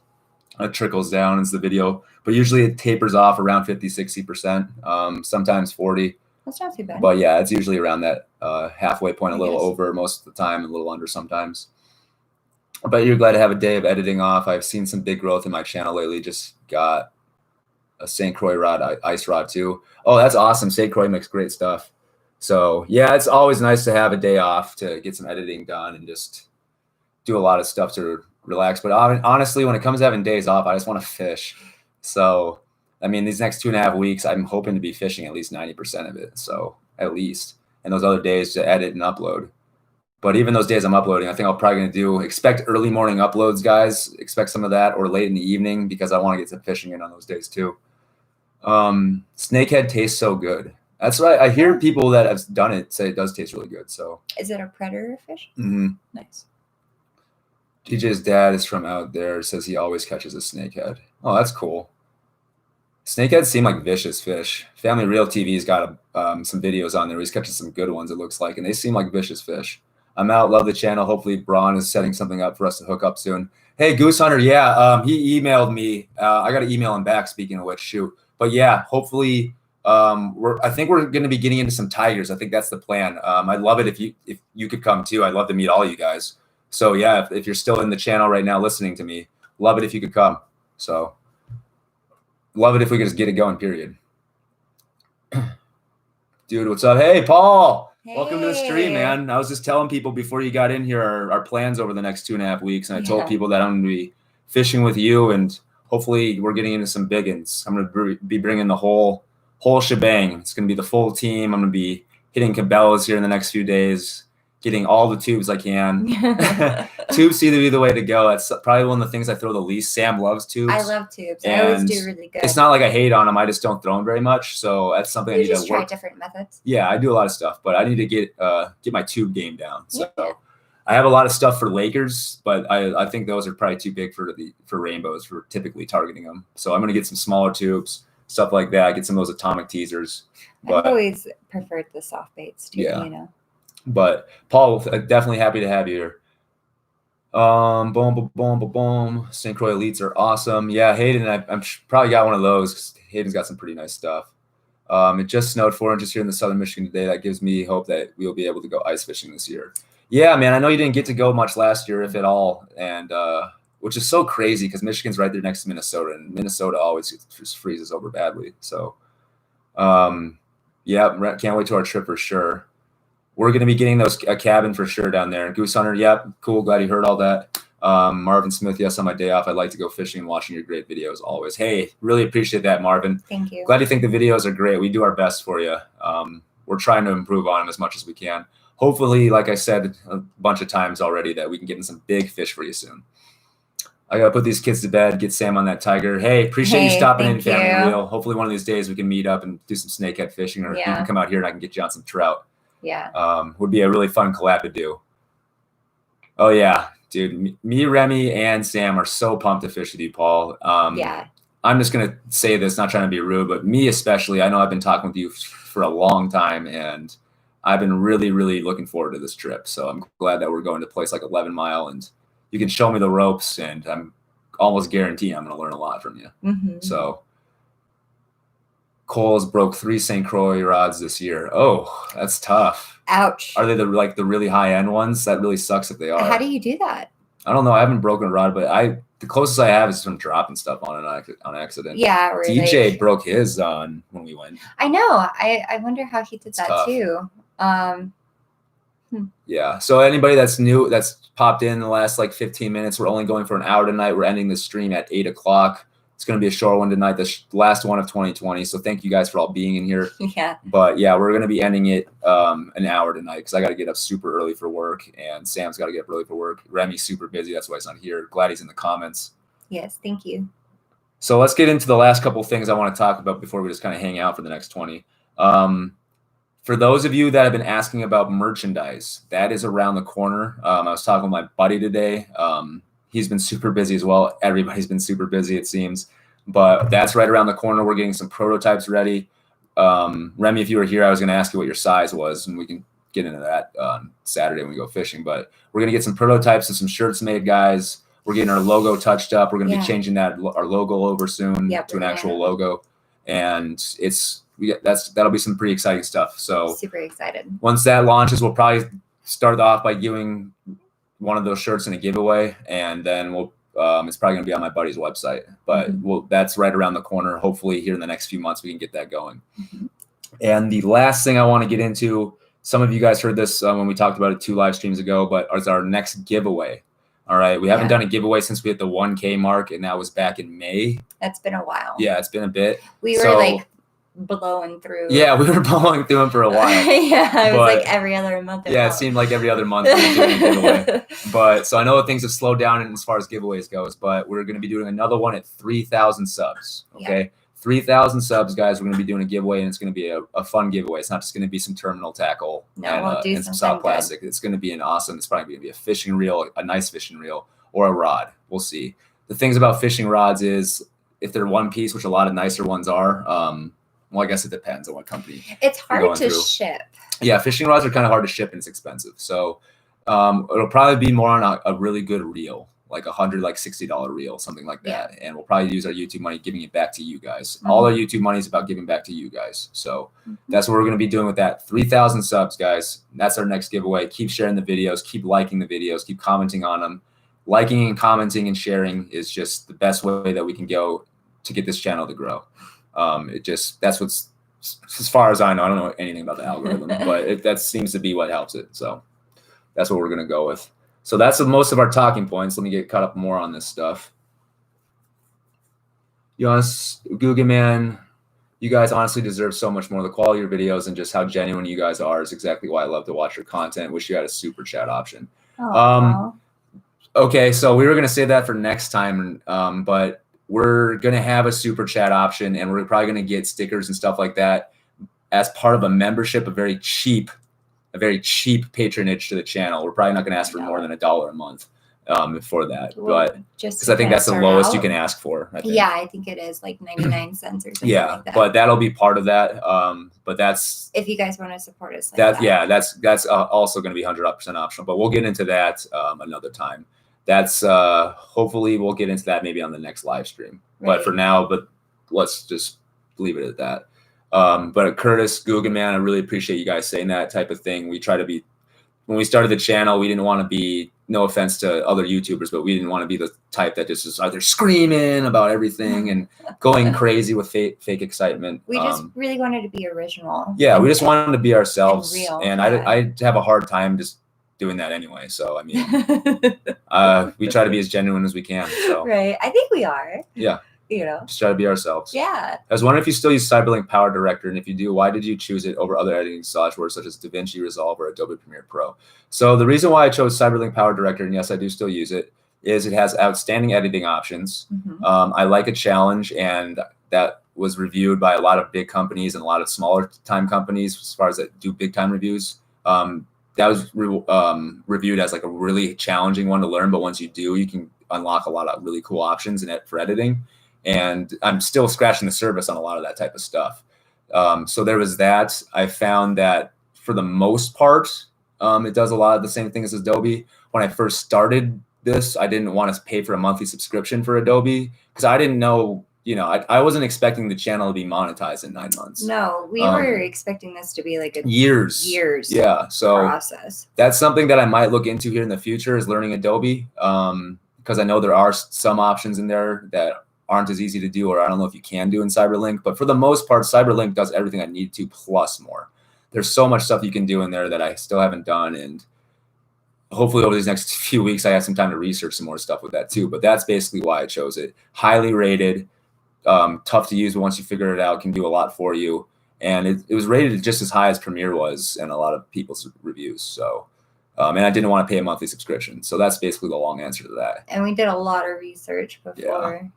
it trickles down as the video, but usually it tapers off around 50-60%, sometimes 40. That's not too bad. But yeah, it's usually around that halfway point, a little over most of the time, a little under sometimes. But you're glad to have a day of editing off. I've seen some big growth in my channel lately. Just got a St. Croix rod, ice rod too. Oh, that's awesome. St. Croix makes great stuff. So yeah, it's always nice to have a day off to get some editing done and just do a lot of stuff to relax. But honestly, when it comes to having days off, I just want to fish. So, I mean, these next 2.5 weeks, I'm hoping to be fishing at least 90% of it. So at least, and those other days to edit and upload. But even those days I'm uploading, I think I'm probably going to expect early morning uploads, guys. Expect some of that, or late in the evening, because I want to get some fishing in on those days too. Snakehead tastes so good. That's right. I hear people that have done it say it does taste really good. So is it a predator fish? Mm-hmm. Nice. DJ's dad is from out there. Says he always catches a snakehead. Oh, that's cool. Snakeheads seem like vicious fish. Family Real TV's got some videos on there. He's catching some good ones, it looks like, and they seem like vicious fish. I'm out. Love the channel. Hopefully Braun is setting something up for us to hook up soon. Hey, Goose Hunter. Yeah, he emailed me. I got to email him back, speaking of which, shoot. But yeah, hopefully I think we're going to be getting into some tigers. I think that's the plan. I'd love it if you could come too. I'd love to meet all you guys. So yeah, if you're still in the channel right now listening to me, love it if you could come. So love it if we could just get it going, period. Dude, what's up? Hey, Paul. Hey. Welcome to the stream, man. I was just telling people before you got in here our plans over the next 2.5 weeks. And I told people that I'm going to be fishing with you, and hopefully we're getting into some big ones. I'm going to be bringing the whole shebang. It's going to be the full team. I'm going to be hitting Cabela's here in the next few days, getting all the tubes I can. Tubes seem to be the way to go. That's probably one of the things I throw the least. Sam loves tubes. I love tubes. I always do really good. It's not like I hate on them. I just don't throw them very much. So that's something I need to work. Try different methods. Yeah, I do a lot of stuff, but I need to get my tube game down. So I have a lot of stuff for Lakers, but I think those are probably too big for rainbows for typically targeting them. So I'm going to get some smaller tubes, stuff like that. Get some of those atomic teasers. I've always preferred the soft baits too, you know. But Paul, definitely happy to have you here. Boom, boom, boom, boom, boom. St. Croix Elites are awesome. Yeah, Hayden, I'm probably got one of those because Hayden's got some pretty nice stuff. It just snowed 4 inches here in the southern Michigan today. That gives me hope that we'll be able to go ice fishing this year. Yeah, man, I know you didn't get to go much last year, if at all, and which is so crazy because Michigan's right there next to Minnesota, and Minnesota always just freezes over badly. So, Yep, can't wait to our trip for sure. We're going to be getting a cabin for sure down there. Goose Hunter, yep, cool. Glad you heard all that. Marvin Smith, yes, on my day off, I'd like to go fishing and watching your great videos always. Hey, really appreciate that, Marvin. Thank you. Glad you think the videos are great. We do our best for you. We're trying to improve on them as much as we can. Hopefully, like I said a bunch of times already, that we can get in some big fish for you soon. I got to put these kids to bed, get Sam on that tiger. Hey, appreciate you stopping in, Family Reel. Hopefully one of these days we can meet up and do some snakehead fishing, or you can come out here and I can get you on some trout. Yeah. Would be a really fun collab to do. Oh, yeah, dude. Me, Remy, and Sam are so pumped to fish with you, Paul. Yeah. I'm just going to say this, not trying to be rude, but me especially, I know I've been talking with you for a long time, and I've been really, really looking forward to this trip. So I'm glad that we're going to a place like 11 Mile, and you can show me the ropes, and I'm almost guaranteeing I'm going to learn a lot from you. Mm-hmm. So Cole's broke 3 St. Croix rods this year. Oh, that's tough. Ouch. Are they the really high end ones? That really sucks if they are. How do you do that? I don't know. I haven't broken a rod, but the closest I have is from dropping stuff on accident. Yeah. DJ broke his on when we went. I know. I wonder how he did that too. Yeah. So anybody that's new, that's popped in the last like 15 minutes, we're only going for an hour tonight. We're ending the stream at 8 o'clock. It's going to be a short one tonight, the last one of 2020. So thank you guys for all being in here. Yeah. But yeah, we're going to be ending it an hour tonight because I got to get up super early for work, and Sam's got to get up early for work. Remy's super busy. That's why he's not here. Glad he's in the comments. Yes. Thank you. So let's get into the last couple of things I want to talk about before we just kind of hang out for the next 20. For those of you that have been asking about merchandise, that is around the corner. I was talking with my buddy today. He's been super busy as well. Everybody's been super busy, it seems. But that's right around the corner. We're getting some prototypes ready. Remy, if you were here, I was going to ask you what your size was, and we can get into that on Saturday when we go fishing. But we're going to get some prototypes of some shirts made, guys. We're getting our logo touched up. We're going to be changing our logo over soon to an actual logo. And that'll be some pretty exciting stuff. So super excited. Once that launches, we'll probably start off by giving one of those shirts in a giveaway, and then it's probably going to be on my buddy's website, but that's right around the corner. Hopefully here in the next few months, we can get that going. Mm-hmm. And the last thing I want to get into, some of you guys heard this when we talked about it 2 live streams ago, but is our next giveaway. All right. We haven't done a giveaway since we hit the 1K mark, and that was back in May. That's been a while. Yeah, it's been a bit. We were like blowing through. Yeah, we were blowing through them for a while. Yeah, it was like every other month. Yeah, it seemed like every other month we were doing a giveaway. But so I know things have slowed down as far as giveaways goes, but we're going to be doing another one at 3,000 subs. Okay. Yeah. 3,000 subs, guys. We're going to be doing a giveaway, and it's going to be a fun giveaway. It's not just going to be some terminal tackle and some soft plastic. It's going to be it's probably going to be a fishing reel, a nice fishing reel, or a rod. We'll see. The things about fishing rods is if they're one piece, which a lot of nicer ones are, well, I guess it depends on what company. It's hard to ship. Yeah, fishing rods are kind of hard to ship, and it's expensive. So it'll probably be more on a really good reel, like $60 reel, something like that. Yeah. And we'll probably use our YouTube money giving it back to you guys. Mm-hmm. All our YouTube money is about giving back to you guys. So that's what we're going to be doing with that. 3,000 subs, guys. That's our next giveaway. Keep sharing the videos. Keep liking the videos. Keep commenting on them. Liking and commenting and sharing is just the best way that we can go to get this channel to grow. That's what's, as far as I know, I don't know anything about the algorithm, but that seems to be what helps it. So that's what we're going to go with. So that's most of our talking points. Let me get caught up more on this stuff. Yes, Google Man, you guys honestly deserve so much more. The quality of your videos and just how genuine you guys are is exactly why I love to watch your content. Wish you had a super chat option. Okay, so we were going to say that for next time, but we're going to have a super chat option, and we're probably going to get stickers and stuff like that as part of a membership, a very cheap patronage to the channel. We're probably not going to ask for more than $1 a month for that, but because I think that's the lowest you can ask for. I think. Yeah, I think it is like 99 cents or something like that. But that'll be part of that. But that's if you guys want to support us. That's also going to be 100% optional. But we'll get into that another time. That's hopefully we'll get into that maybe on the next live stream. Right. But for now, let's just leave it at that. But Curtis, Guggenman, I really appreciate you guys saying that type of thing. We try to be when we started the channel, we didn't want to be, no offense to other YouTubers, but we didn't want to be the type that just is either screaming about everything and going crazy with fake excitement. We just really wanted to be original. Yeah, we just wanted to be ourselves. And real, and yeah. I have a hard time just doing that anyway. So, I mean, we try to be as genuine as we can. So. Right. I think we are. Yeah. You know, just try to be ourselves. Yeah. I was wondering if you still use Cyberlink Power Director, and if you do, why did you choose it over other editing software such as DaVinci Resolve or Adobe Premiere Pro? So the reason why I chose Cyberlink Power Director, and yes, I do still use it, is it has outstanding editing options. I like a challenge, and that was reviewed by a lot of big companies and a lot of smaller time companies as far as that do big time reviews. That was reviewed as like a really challenging one to learn, but once you do, you can unlock a lot of really cool options in it for editing. And I'm still scratching the surface on a lot of that type of stuff. So there was that. I found that for the most part, it does a lot of the same things as Adobe. When I first started this, I didn't want to pay for a monthly subscription for Adobe because I didn't know, you know, I wasn't expecting the channel to be monetized in 9 months. No, we were expecting this to be like a years. Yeah. So process. That's something that I might look into here in the future is learning Adobe. Because I know there are some options in there that aren't as easy to do, or I don't know if you can do in Cyberlink, but for the most part, Cyberlink does everything I need to plus more. There's so much stuff you can do in there that I still haven't done. And hopefully over these next few weeks, I have some time to research some more stuff with that too. But that's basically why I chose it. Highly rated, tough to use, but once you figure it out, can do a lot for you. And it was rated just as high as Premiere was in a lot of people's reviews. So, and I didn't want to pay a monthly subscription. So that's basically the long answer to that. And we did a lot of research before.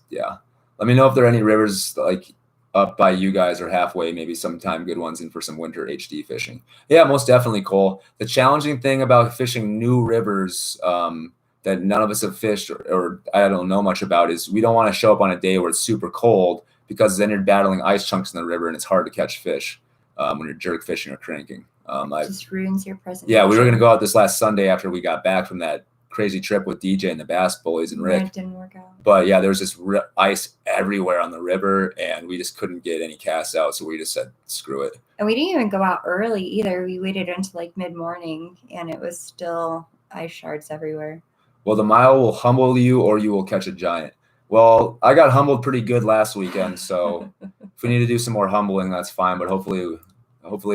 Yeah. Let me know if there are any rivers like up by you guys or halfway, maybe sometime good ones in for some winter HD fishing. Yeah, most definitely, Cole. The challenging thing about fishing new rivers that none of us have fished or I don't know much about is we don't want to show up on a day where it's super cold because then you're battling ice chunks in the river and it's hard to catch fish when you're jerk fishing or cranking. Just ruins your presentation. Yeah, we were going to go out this last Sunday after we got back from that crazy trip with DJ and the Bass Boys and Rick. It didn't work out. But yeah, there was just ice everywhere on the river and we just couldn't get any casts out. So we just said, screw it. And we didn't even go out early either. We waited until like mid-morning and it was still ice shards everywhere. Well, the mile will humble you or you will catch a giant. Well, I got humbled pretty good last weekend. So if we need to do some more humbling, that's fine. But hopefully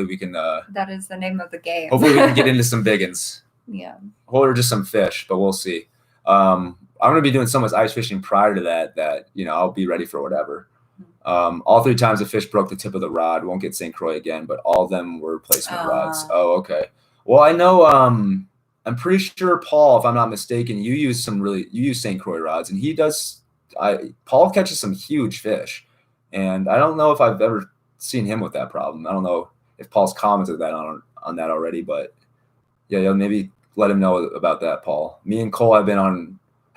we can. That is the name of the game. Hopefully we can get into some biggins. Yeah. Or just some fish, but we'll see. I'm going to be doing so much ice fishing prior to that, you know, I'll be ready for whatever. All 3 times the fish broke the tip of the rod. Won't get St. Croix again, but all of them were replacement rods. Oh, okay. Well, I know, I'm pretty sure, Paul, if I'm not mistaken, you use St. Croix rods, and Paul catches some huge fish. And I don't know if I've ever seen him with that problem. I don't know if Paul's commented that on that already, but yeah, maybe let him know about that, Paul. Me and Cole have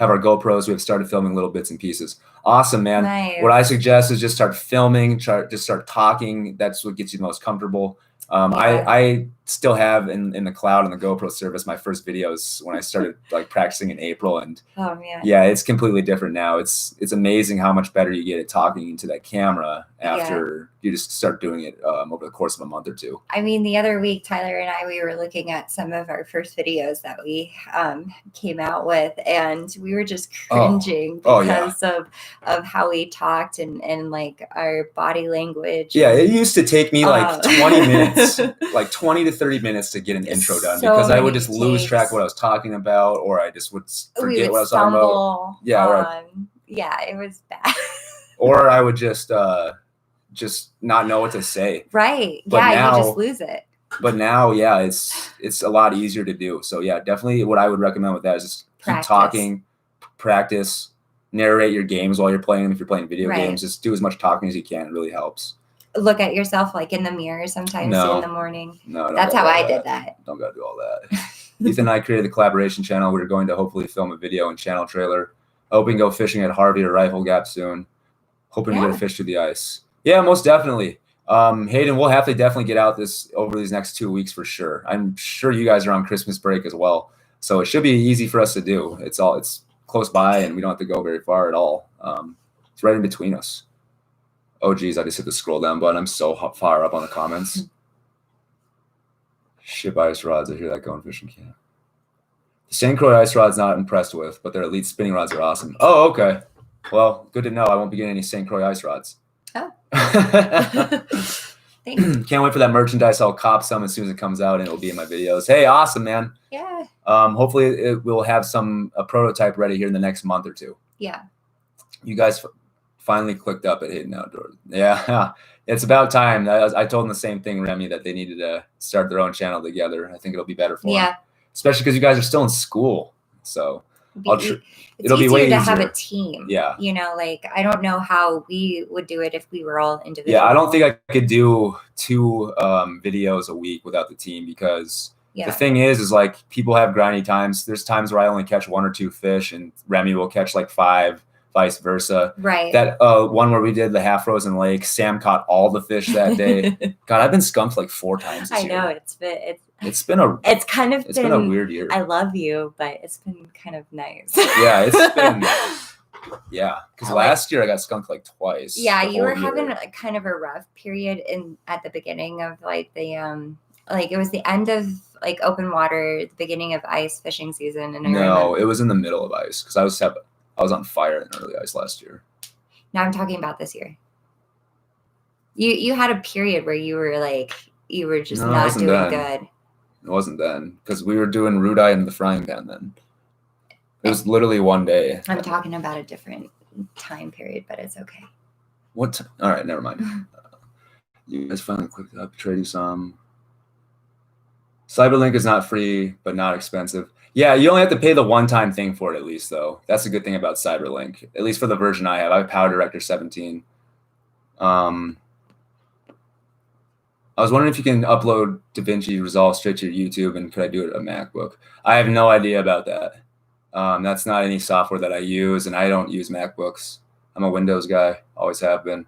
our GoPros. We've started filming little bits and pieces. Awesome, man. Nice. What I suggest is just start filming, just start talking. That's what gets you the most comfortable. I still have in the cloud on the GoPro service my first videos when I started like practicing in April, and yeah, it's completely different now. It's amazing how much better you get at talking into that camera after you just start doing it over the course of a month or two. I mean, the other week, Tyler and I, we were looking at some of our first videos that we came out with, and we were just cringing because of how we talked and like our body language. Yeah, it used to take me like 20 minutes, like 20 to 30 minutes to get an intro done because I would just lose track of what I was talking about, or I just would forget what I was talking about. Yeah, it was bad. Or I would just not know what to say. Right. But yeah, now, you just lose it. But now, yeah, it's a lot easier to do. So yeah, definitely what I would recommend with that is just keep talking, practice, narrate your games while you're playing. If you're playing video games, just do as much talking as you can. It really helps. Look at yourself like in the mirror sometimes in the morning. No, that's how I did that. Don't gotta do all that. Ethan and I created the collaboration channel. We're going to hopefully film a video and channel trailer. Hoping to go fishing at Harvey or Rifle Gap soon. Hoping to get a fish through the ice. Yeah, most definitely. Hayden, we'll have to definitely get out over these next 2 weeks for sure. I'm sure you guys are on Christmas break as well, so it should be easy for us to do. It's close by, and we don't have to go very far at all. It's right in between us. Oh, geez, I just hit the scroll down button. I'm so far up on the comments. Ship ice rods. I hear that going fishing camp. The St. Croix ice rod's not impressed with, but their elite spinning rods are awesome. Oh, okay. Well, good to know. I won't be getting any St. Croix ice rods. Oh. Thanks. Can't wait for that merchandise. I'll cop some as soon as it comes out, and it'll be in my videos. Hey, awesome, man. Yeah. Hopefully it will have a prototype ready here in the next month or two. Yeah. You guys finally clicked up at Hidden Outdoors. Yeah. It's about time. I told them the same thing, Remy, that they needed to start their own channel together. I think it'll be better for them. Especially because you guys are still in school. So it'll be way easier to have a team. Yeah. You know, like, I don't know how we would do it if we were all individual. Yeah, I don't think I could do 2 videos a week without the team, because the thing is like, people have grindy times. There's times where I only catch 1 or 2 fish, and Remy will catch like 5, vice versa. Right. That one where we did the half frozen lake, Sam caught all the fish that day. God, I've been skunked like 4 times this year. I know, it's been a weird year. I love you, but it's been kind of nice. Yeah, it's been because last year I got skunked like twice. Yeah, you were having kind of a rough period at the beginning of like the like, it was the end of like open water, the beginning of ice fishing season, and it was in the middle of ice, because I was on fire in early ice last year. Now I'm talking about this year. You had a period where you were just not doing good. It wasn't then, because we were doing root eye in the frying pan then. It was literally one day. I'm talking about a different time period, but it's okay. All right, never mind. You guys finally clicked up. Trade you some. Cyberlink is not free, but not expensive. Yeah, you only have to pay the one-time thing for it at least, though. That's a good thing about Cyberlink, at least for the version I have. I have Power Director 17. I was wondering if you can upload DaVinci Resolve straight to your YouTube, and could I do it on a MacBook? I have no idea about that. That's not any software that I use, and I don't use MacBooks. I'm a Windows guy, always have been.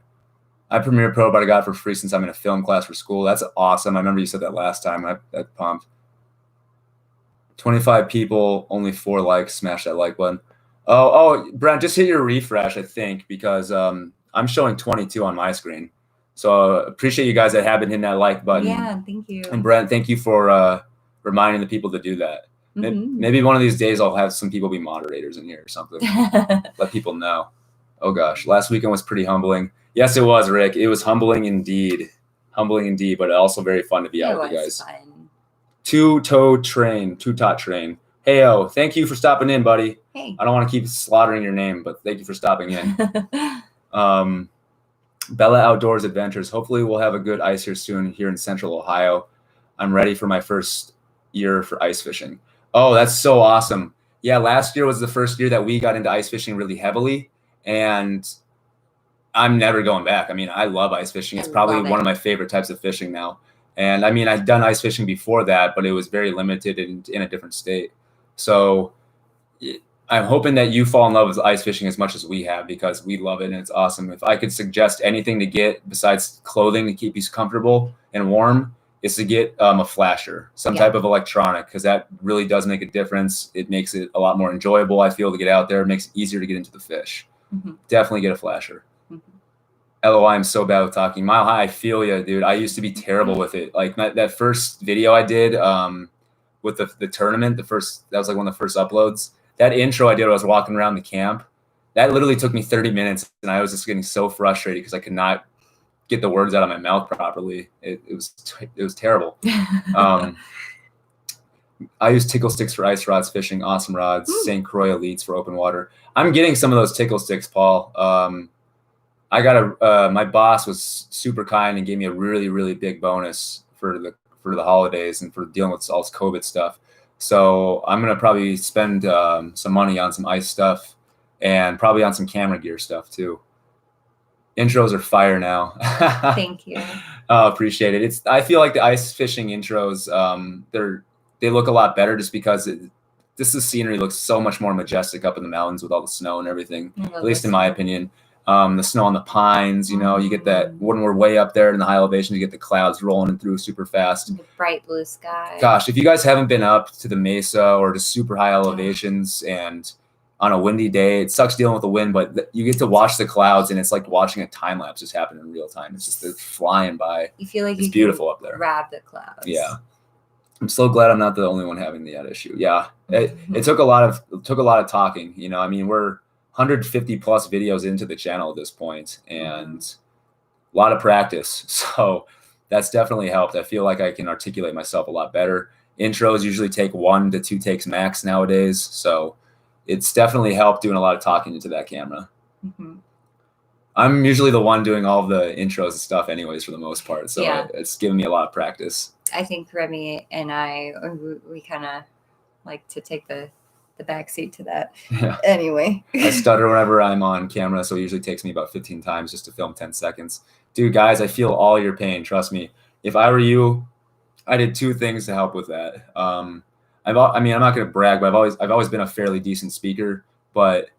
I Premiere Pro, but I got it for free since I'm in a film class for school. That's awesome. I remember you said that last time. I'm pumped. 25 people, only 4 likes. Smash that like button. Oh, Brent, just hit your refresh, I think, because I'm showing 22 on my screen. So appreciate you guys that have been hitting that like button. Yeah, thank you. And Brent, thank you for reminding the people to do that. Maybe one of these days I'll have some people be moderators in here or something. Let people know. Oh gosh, last weekend was pretty humbling. Yes, it was, Rick. It was humbling indeed. But also very fun to be out with you guys. Fun. Two-tot train. Hey, thank you for stopping in, buddy. Hey. I don't want to keep slaughtering your name, but thank you for stopping in. Bella Outdoors Adventures. Hopefully we'll have a good ice here soon here in Central Ohio. I'm ready for my first year for ice fishing. Oh, that's so awesome. Yeah, last year was the first year that we got into ice fishing really heavily, and I'm never going back. I mean, I love ice fishing. It's probably one of my favorite types of fishing now. And I mean, I've done ice fishing before that, but it was very limited in a different state. So I'm hoping that you fall in love with ice fishing as much as we have, because we love it and it's awesome. If I could suggest anything to get besides clothing to keep you comfortable and warm, is to get a flasher, some type of electronic, because that really does make a difference. It makes it a lot more enjoyable, I feel, to get out there. It makes it easier to get into the fish. Definitely get a flasher. LOI, I'm so bad with talking. Mile High, I feel you, dude. I used to be terrible with it. Like that first video I did with the tournament, that was like one of the first uploads. That intro I did, I was walking around the camp. That literally took me 30 minutes, and I was just getting so frustrated because I could not get the words out of my mouth properly. It was terrible. I use tickle sticks for ice rods fishing, awesome rods. St. Croix Elites for open water. I'm getting some of those tickle sticks, Paul. I got my boss was super kind and gave me a really, really big bonus for the holidays and for dealing with all this COVID stuff. So I'm going to probably spend some money on some ice stuff and probably on some camera gear stuff too. Intros are fire now. Thank you. Appreciate it. I feel like the ice fishing intros, they look a lot better just because the scenery looks so much more majestic up in the mountains with all the snow and everything, at least in my opinion. The snow on the pines, you get that when we're way up there in the high elevations, you get the clouds rolling through super fast. The bright blue sky. Gosh, if you guys haven't been up to the mesa or to super high elevations and on a windy day, it sucks dealing with the wind, but you get to watch the clouds and it's like watching a time lapse just happen in real time. It's just flying by. You feel like it's beautiful up there. Grab the clouds. Yeah. I'm so glad I'm not the only one having the ad issue. Yeah, it took a lot of talking. You know, I mean, we're 150 plus videos into the channel at this point, and a lot of practice. So that's definitely helped. I feel like I can articulate myself a lot better. Intros usually take 1 to 2 takes max nowadays, so it's definitely helped doing a lot of talking into that camera. I'm usually the one doing all the intros and stuff anyways for the most part. So it's given me a lot of practice. I think Remy and I, we kind of like to take the back seat to that. Yeah. Anyway. I stutter whenever I'm on camera, so it usually takes me about 15 times just to film 10 seconds. Dude, guys, I feel all your pain. Trust me. If I were you, I did 2 things to help with that. I mean, I'm not going to brag, but I've always been a fairly decent speaker, but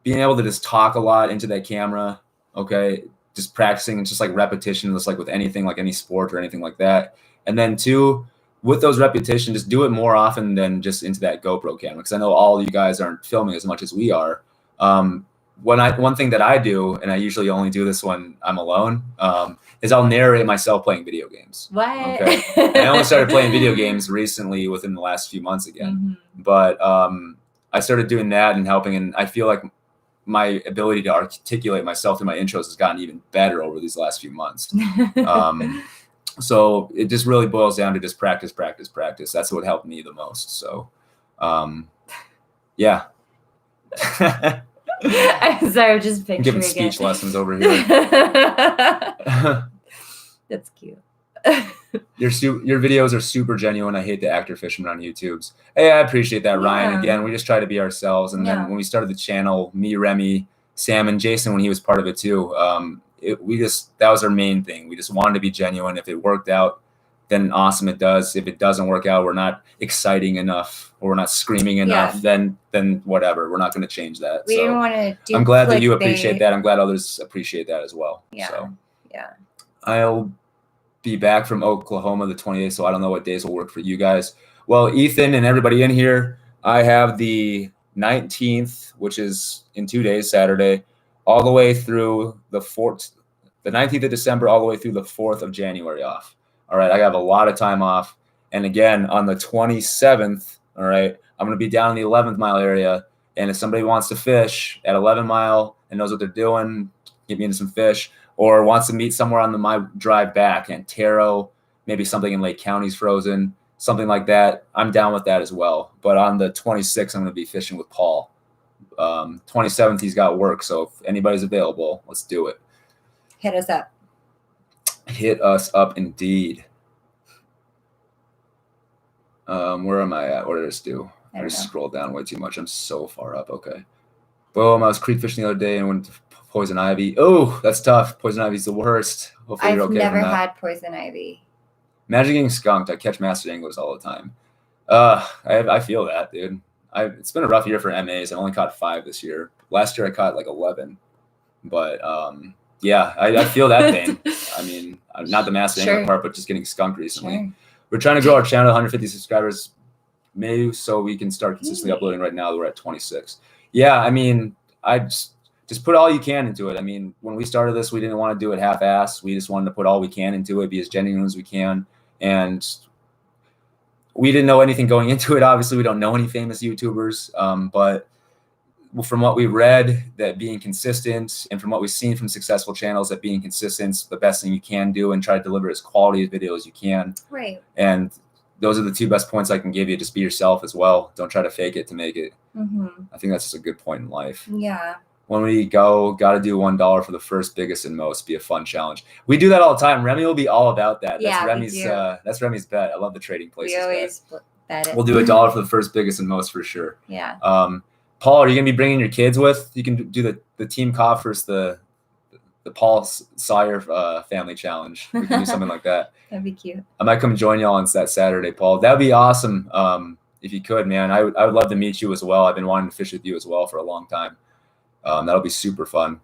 being able to just talk a lot into that camera, okay, just practicing, it's just like repetition, just like with anything, like any sport or anything like that. And then 2, with those repetitions, just do it more often than just into that GoPro camera, because I know all of you guys aren't filming as much as we are. One thing that I do, and I usually only do this when I'm alone, is I'll narrate myself playing video games. What? Okay. I only started playing video games recently within the last few months again. But I started doing that and helping, and I feel like my ability to articulate myself through my intros has gotten even better over these last few months. So it just really boils down to just practice. That's what helped me the most. So, yeah. I'm sorry, I'm just picturing giving speech lessons over here. That's cute. Your videos are super genuine. I hate the actor fisherman on YouTube's. Hey, I appreciate that, Ryan. Again, we just try to be ourselves. And then when we started the channel, me, Remy, Sam, and Jason, when he was part of it too, that was our main thing. We just wanted to be genuine. If it worked out, then awesome, it does. If it doesn't work out, we're not exciting enough or we're not screaming enough, then whatever. We're not going to change that. We didn't want to do I'm glad that you appreciate that. I'm glad others appreciate that as well. Yeah. So, yeah. I'll be back from Oklahoma the 28th, so I don't know what days will work for you guys. Well, Ethan and everybody in here, I have the 19th, which is in 2 days, Saturday, all the way through the 19th of December, all the way through the 4th of January off. All right, I have a lot of time off. And again, on the 27th, all right, I'm going to be down in the 11th mile area. And if somebody wants to fish at 11 mile and knows what they're doing, get me into some fish, or wants to meet somewhere on my drive back, Antero, maybe something in Lake County's frozen, something like that, I'm down with that as well. But on the 26th, I'm going to be fishing with Paul. 27th, he's got work. So if anybody's available, let's do it. Hit us up. Hit us up indeed. Where am I at? What did I just do? I just scrolled down way too much. I'm so far up. Okay. Boom. I was creek fishing the other day and went to poison ivy. Oh, that's tough. Poison ivy's the worst. Hopefully you're okay. I've never had poison ivy. Imagine getting skunked. I catch master anglers all the time. I feel that, dude. It's been a rough year for MAs. I only caught 5 this year. Last year I caught like 11. But yeah, I feel that pain. I mean, not the master angler part, but just getting skunked recently. Sure. We're trying to grow our channel to 150 subscribers, maybe, so we can start consistently uploading. Right now, we're at 26. Yeah, I mean, I just put all you can into it. I mean, when we started this, we didn't want to do it half-assed. We just wanted to put all we can into it, be as genuine as we can. And we didn't know anything going into it. Obviously, we don't know any famous YouTubers, but from what we read, that being consistent, and from what we've seen from successful channels, that being consistent is the best thing you can do, and try to deliver as quality of video as you can. Right. And those are the 2 best points I can give you. Just be yourself as well. Don't try to fake it to make it. I think that's just a good point in life. Yeah. When we got to do $1 for the first, biggest, and most. Be a fun challenge. We do that all the time. Remy will be all about that. Yeah, that's Remy's bet. I love the trading places. We always bet it. We'll do $1 for the first, biggest, and most for sure. Yeah. Paul, are you gonna be bringing your kids with? You can do the team COF versus the Paul Sawyer family challenge. We can do something like that. That'd be cute. I might come join y'all on that Saturday, Paul. That'd be awesome. If you could, man. I would love to meet you as well. I've been wanting to fish with you as well for a long time. That'll be super fun.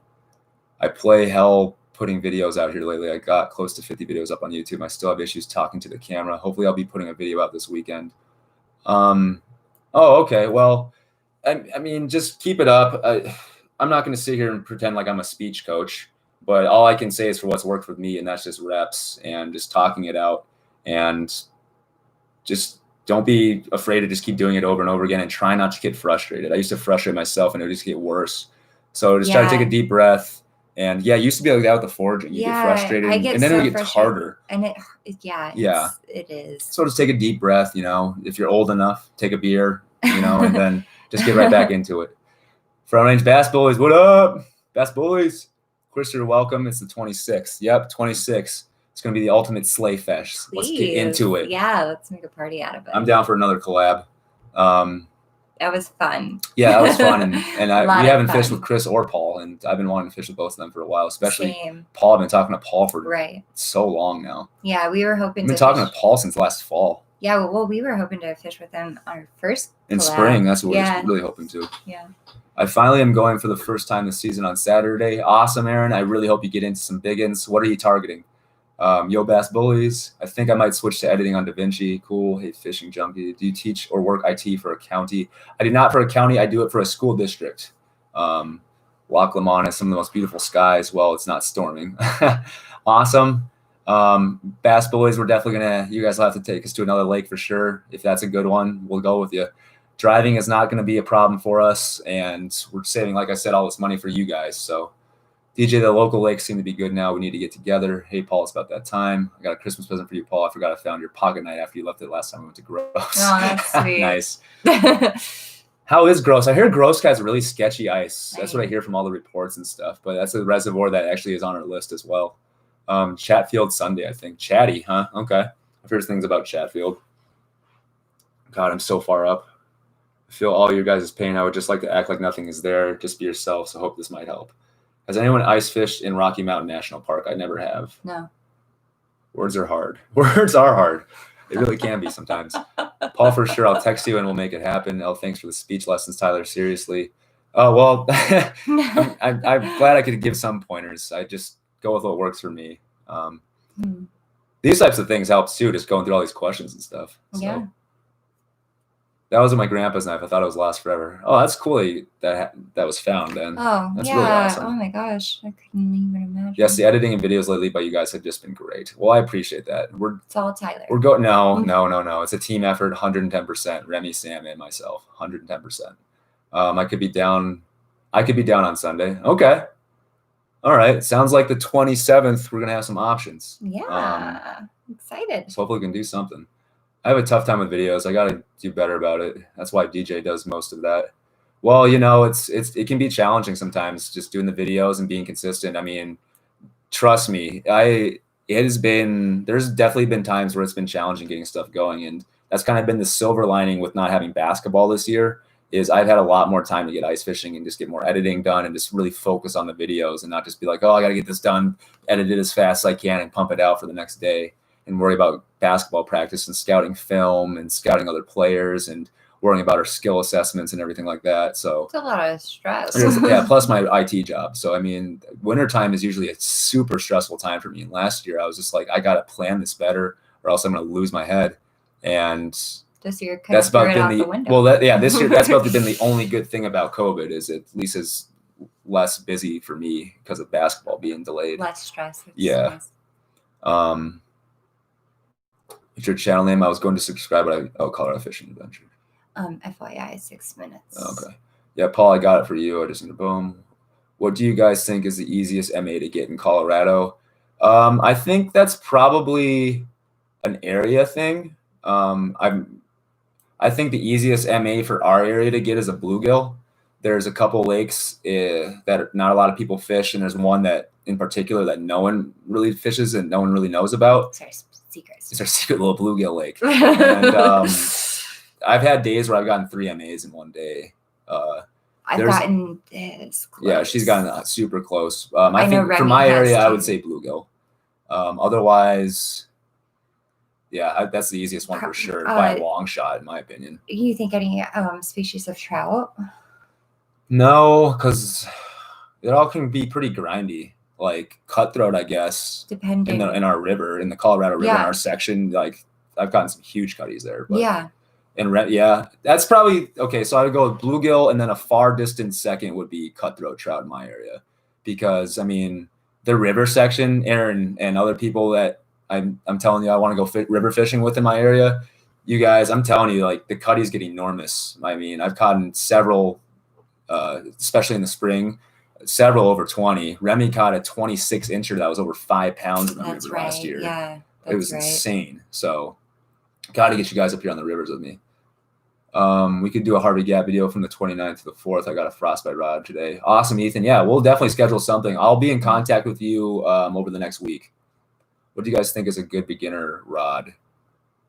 I play hell putting videos out here lately. I got close to 50 videos up on YouTube. I still have issues talking to the camera. Hopefully I'll be putting a video out this weekend. Oh, okay. Well, I mean, just keep it up. I'm not going to sit here and pretend like I'm a speech coach, but all I can say is for what's worked with me, and that's just reps and just talking it out. And just don't be afraid to just keep doing it over and over again and try not to get frustrated. I used to frustrate myself and it would just get worse. So just try to take a deep breath. And yeah, it used to be like that with the forging. You get frustrated and then it gets harder. And it is. So just take a deep breath, you know, if you're old enough, take a beer, you know, and then just get right back into it. Front Range Bass Boys, what up? Bass Boys. Chris, you're welcome. It's the 26th. Yep, 26th. It's going to be the ultimate sleigh fest. Let's get into it. Yeah, let's make a party out of it. I'm down for another collab. That was fun. Yeah, that was fun. And we haven't fished with Chris or Paul, and I've been wanting to fish with both of them for a while, especially Paul. I've been talking to Paul for so long now. Yeah, we were hoping I've been talking to Paul since last fall. Yeah, well, we were hoping to fish with him on our first in spring. That's what we're really hoping to. Yeah. I finally am going for the first time this season on Saturday. Awesome, Aaron. I really hope you get into some big ins. What are you targeting? Yo, Bass Bullies. I think I might switch to editing on DaVinci. Cool. Hey, Fishing Junkie. Do you teach or work IT for a county? I do not for a county. I do it for a school district. Loch Lomond has some of the most beautiful skies. Well, it's not storming. Awesome. Bass Bullies, we're definitely you guys will have to take us to another lake for sure. If that's a good one, we'll go with you. Driving is not going to be a problem for us, and we're saving, like I said, all this money for you guys. So, DJ, the local lakes seem to be good now. We need to get together. Hey, Paul, it's about that time. I got a Christmas present for you, Paul. I forgot I found your pocket knife after you left it last time we went to Gross. Oh, that's sweet. Nice. How is Gross? I hear Gross has really sketchy ice. That's what I hear from all the reports and stuff. But that's a reservoir that actually is on our list as well. Chatfield Sunday, I think. Chatty, huh? Okay. I've heard things about Chatfield. God, I'm so far up. I feel all your guys' pain. I would just like to act like nothing is there. Just be yourself. So I hope this might help. Has anyone ice fished in Rocky Mountain National Park? I never have. No. Words are hard. Words are hard. It really can be sometimes. Paul, for sure. I'll text you and we'll make it happen. Oh, thanks for the speech lessons, Tyler. Seriously. Oh, well, I'm glad I could give some pointers. I just go with what works for me. These types of things helps too, just going through all these questions and stuff. So. Yeah. That was my grandpa's knife. I thought it was lost forever. Oh, that's cool that was found then. Oh, that's really awesome. Oh my gosh, I couldn't even imagine. Yes, the editing and videos lately by you guys have just been great. Well, I appreciate that. It's all Tyler. We're going. No. It's a team effort, 110%. Remy, Sam, and myself, 110%. I could be down on Sunday. Okay. All right. Sounds like the 27th. We're gonna have some options. Yeah. Excited. So hopefully we can do something. I have a tough time with videos. I got to do better about it. That's why DJ does most of that. Well, you know, it can be challenging sometimes just doing the videos and being consistent. I mean, trust me, there's definitely been times where it's been challenging getting stuff going. And that's kind of been the silver lining with not having basketball this year is I've had a lot more time to get ice fishing and just get more editing done and just really focus on the videos and not just be like, oh, I got to get this done, edit it as fast as I can and pump it out for the next day. And worry about basketball practice and scouting film and scouting other players and worrying about our skill assessments and everything like that. So it's a lot of stress. Yeah, plus my IT job. So, I mean, wintertime is usually a super stressful time for me. And last year I was just like, I got to plan this better or else I'm going to lose my head. And this year that's about been this year, that's about been the only good thing about COVID is at least is less busy for me because of basketball being delayed. Less stress. Yeah. Nice. It's your channel name. I was going to subscribe, but Colorado Fishing Adventure. FYI, 6 minutes. Okay. Yeah, Paul, I got it for you. I just need a boom. What do you guys think is the easiest MA to get in Colorado? I think that's probably an area thing. I think the easiest MA for our area to get is a bluegill. There's a couple lakes that not a lot of people fish, and there's one that in particular that no one really fishes and no one really knows about. It's our secret little bluegill lake. And I've had days where I've gotten 3 MAs in one day. I've gotten this close. Yeah, she's gotten super close. I think for my area, I would say bluegill. Otherwise, yeah, that's the easiest one for sure by a long shot, in my opinion. You think any species of trout? No, because it all can be pretty grindy. Like cutthroat, I guess. Depending in our river, in the Colorado River, in our section, like I've gotten some huge cutties there. But that's probably okay. So I would go with bluegill, and then a far distant second would be cutthroat trout in my area, because I mean the river section, Aaron and other people that I'm telling you I want to go river fishing with in my area. you guys, I'm telling you, like the cutties get enormous. I mean, I've caught several, especially in the spring, several over 20. Remy caught a 26 incher that was over 5 pounds in the river last year. Yeah, it was insane. So, got to get you guys up here on the rivers with me. We could do a Harvey Gap video from the 29th to the 4th. I got a frostbite rod today. Awesome, Ethan. Yeah, we'll definitely schedule something. I'll be in contact with you over the next week. What do you guys think is a good beginner rod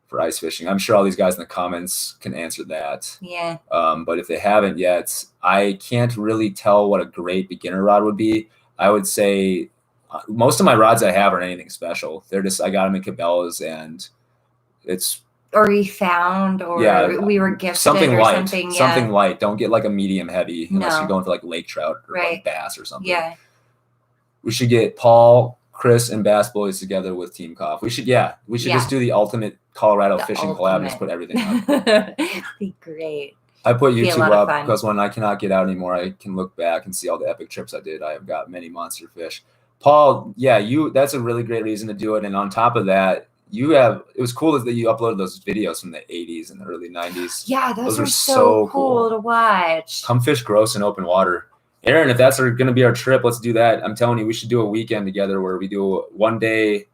for ice fishing? I'm sure all these guys in the comments can answer that. Yeah. But if they haven't yet, I can't really tell what a great beginner rod would be. I would say most of my rods I have aren't anything special. They're just, I got them in Cabela's and it's, or we found, or we were gifted something or light, something. Something light. Don't get like a medium heavy unless you're going for like lake trout or like bass or something. Yeah. We should get Paul, Chris, and Bass Boys together with Team Co.F.F. We should just do the ultimate Colorado fishing collab and just put everything up. Be great. I put YouTube up because when I cannot get out anymore, I can look back and see all the epic trips I did. I have got many monster fish. Paul, that's a really great reason to do it. And on top of that, it was cool that you uploaded those videos from the 80s and the early 90s. Yeah, those were so cool to watch. Come fish gross in open water. Aaron, if that's going to be our trip, let's do that. I'm telling you, we should do a weekend together where we do one day.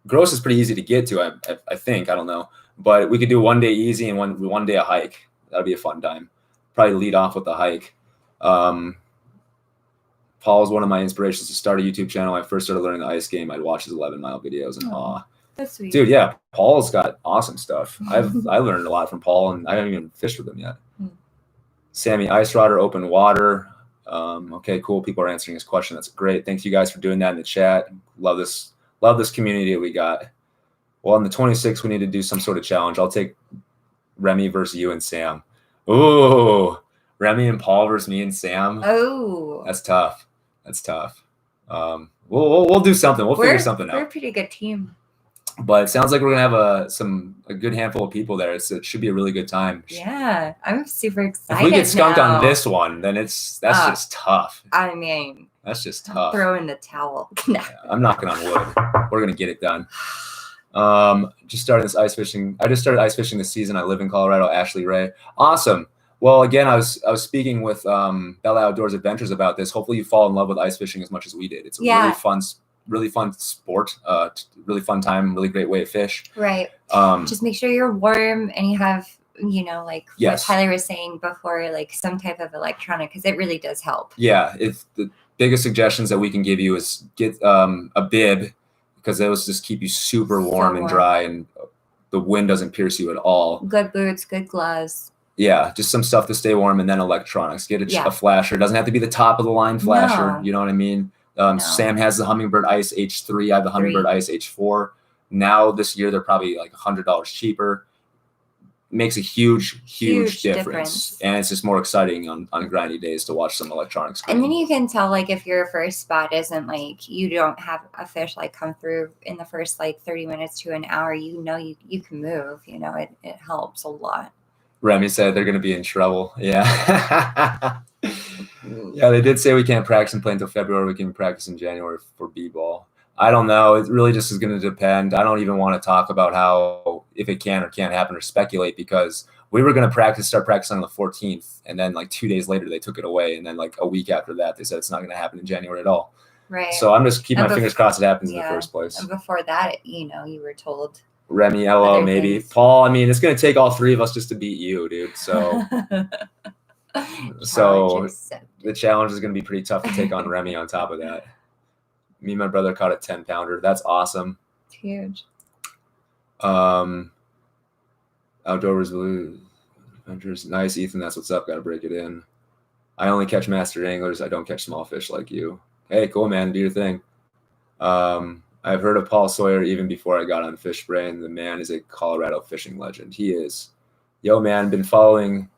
Gross is pretty easy to get to, I think. I don't know. But we could do one day easy and one day a hike. That would be a fun time. Probably lead off with the hike. Paul is one of my inspirations to start a YouTube channel. When I first started learning the ice game, I'd watch his 11-mile videos and awe. That's sweet. Dude, yeah, Paul's got awesome stuff. I learned a lot from Paul, and I haven't even fished with him yet. Sammy, ice rod or open water? Okay, cool. People are answering his question. That's great. Thank you guys for doing that in the chat. Love this community that we got. Well, on the 26th, we need to do some sort of challenge. I'll take Remy versus you and Sam. Ooh, Remy and Paul versus me and Sam. Oh, that's tough. We'll do something. We'll figure something out. We're a pretty good team. But it sounds like we're gonna have a good handful of people there. So it should be a really good time. Yeah, I'm super excited. If we get skunked on this one, then that's just tough. I mean, that's just tough. Throw in the towel. Yeah, I'm knocking on wood. We're gonna get it done. Just started this ice fishing. I just started ice fishing this season. I live in Colorado. Ashley Ray, awesome. Well, again, I was speaking with Bella Outdoors Adventures about this. Hopefully, you fall in love with ice fishing as much as we did. It's a really fun sport, really fun time, really great way to fish. Right. Just make sure you're warm and you have, like what Tyler was saying before, like some type of electronic, because it really does help. Yeah. If the biggest suggestions that we can give you is get a bib, because those just keep you super warm and dry, and the wind doesn't pierce you at all. Good boots, good gloves. Yeah, just some stuff to stay warm, and then electronics. Get a flasher. It doesn't have to be the top of the line flasher. No. You know what I mean? Sam has the Humminbird Ice H3. I have the Humminbird Ice H4. Now this year they're probably like $100 cheaper. Makes a huge difference. And it's just more exciting on grindy days to watch some electronics. And then you can tell, like, if your first spot isn't like you don't have a fish like come through in the first like 30 minutes to an hour, you can move. It helps a lot. Remy said they're going to be in trouble. Yeah. Yeah, they did say we can't practice and play until February. We can practice in January for B-ball. I don't know. It really just is going to depend. I don't even want to talk about how, if it can or can't happen, or speculate, because we were going to start practicing on the 14th. And then like 2 days later, they took it away. And then like a week after that, they said it's not going to happen in January at all. Right. So I'm just keeping my fingers crossed it happens in the first place. And before that, you were told. Remy, LO, maybe. Things. Paul, I mean, it's going to take all three of us just to beat you, dude. So the challenge is going to be pretty tough to take on Remy on top of that. Me and my brother caught a 10-pounder. That's awesome. It's huge. Outdoors Blue Adventures. Nice, Ethan. That's what's up. Got to break it in. I only catch master anglers. I don't catch small fish like you. Hey, cool, man. Do your thing. I've heard of Paul Sawyer even before I got on Fish Brain. The man is a Colorado fishing legend. He is. Yo, man, been following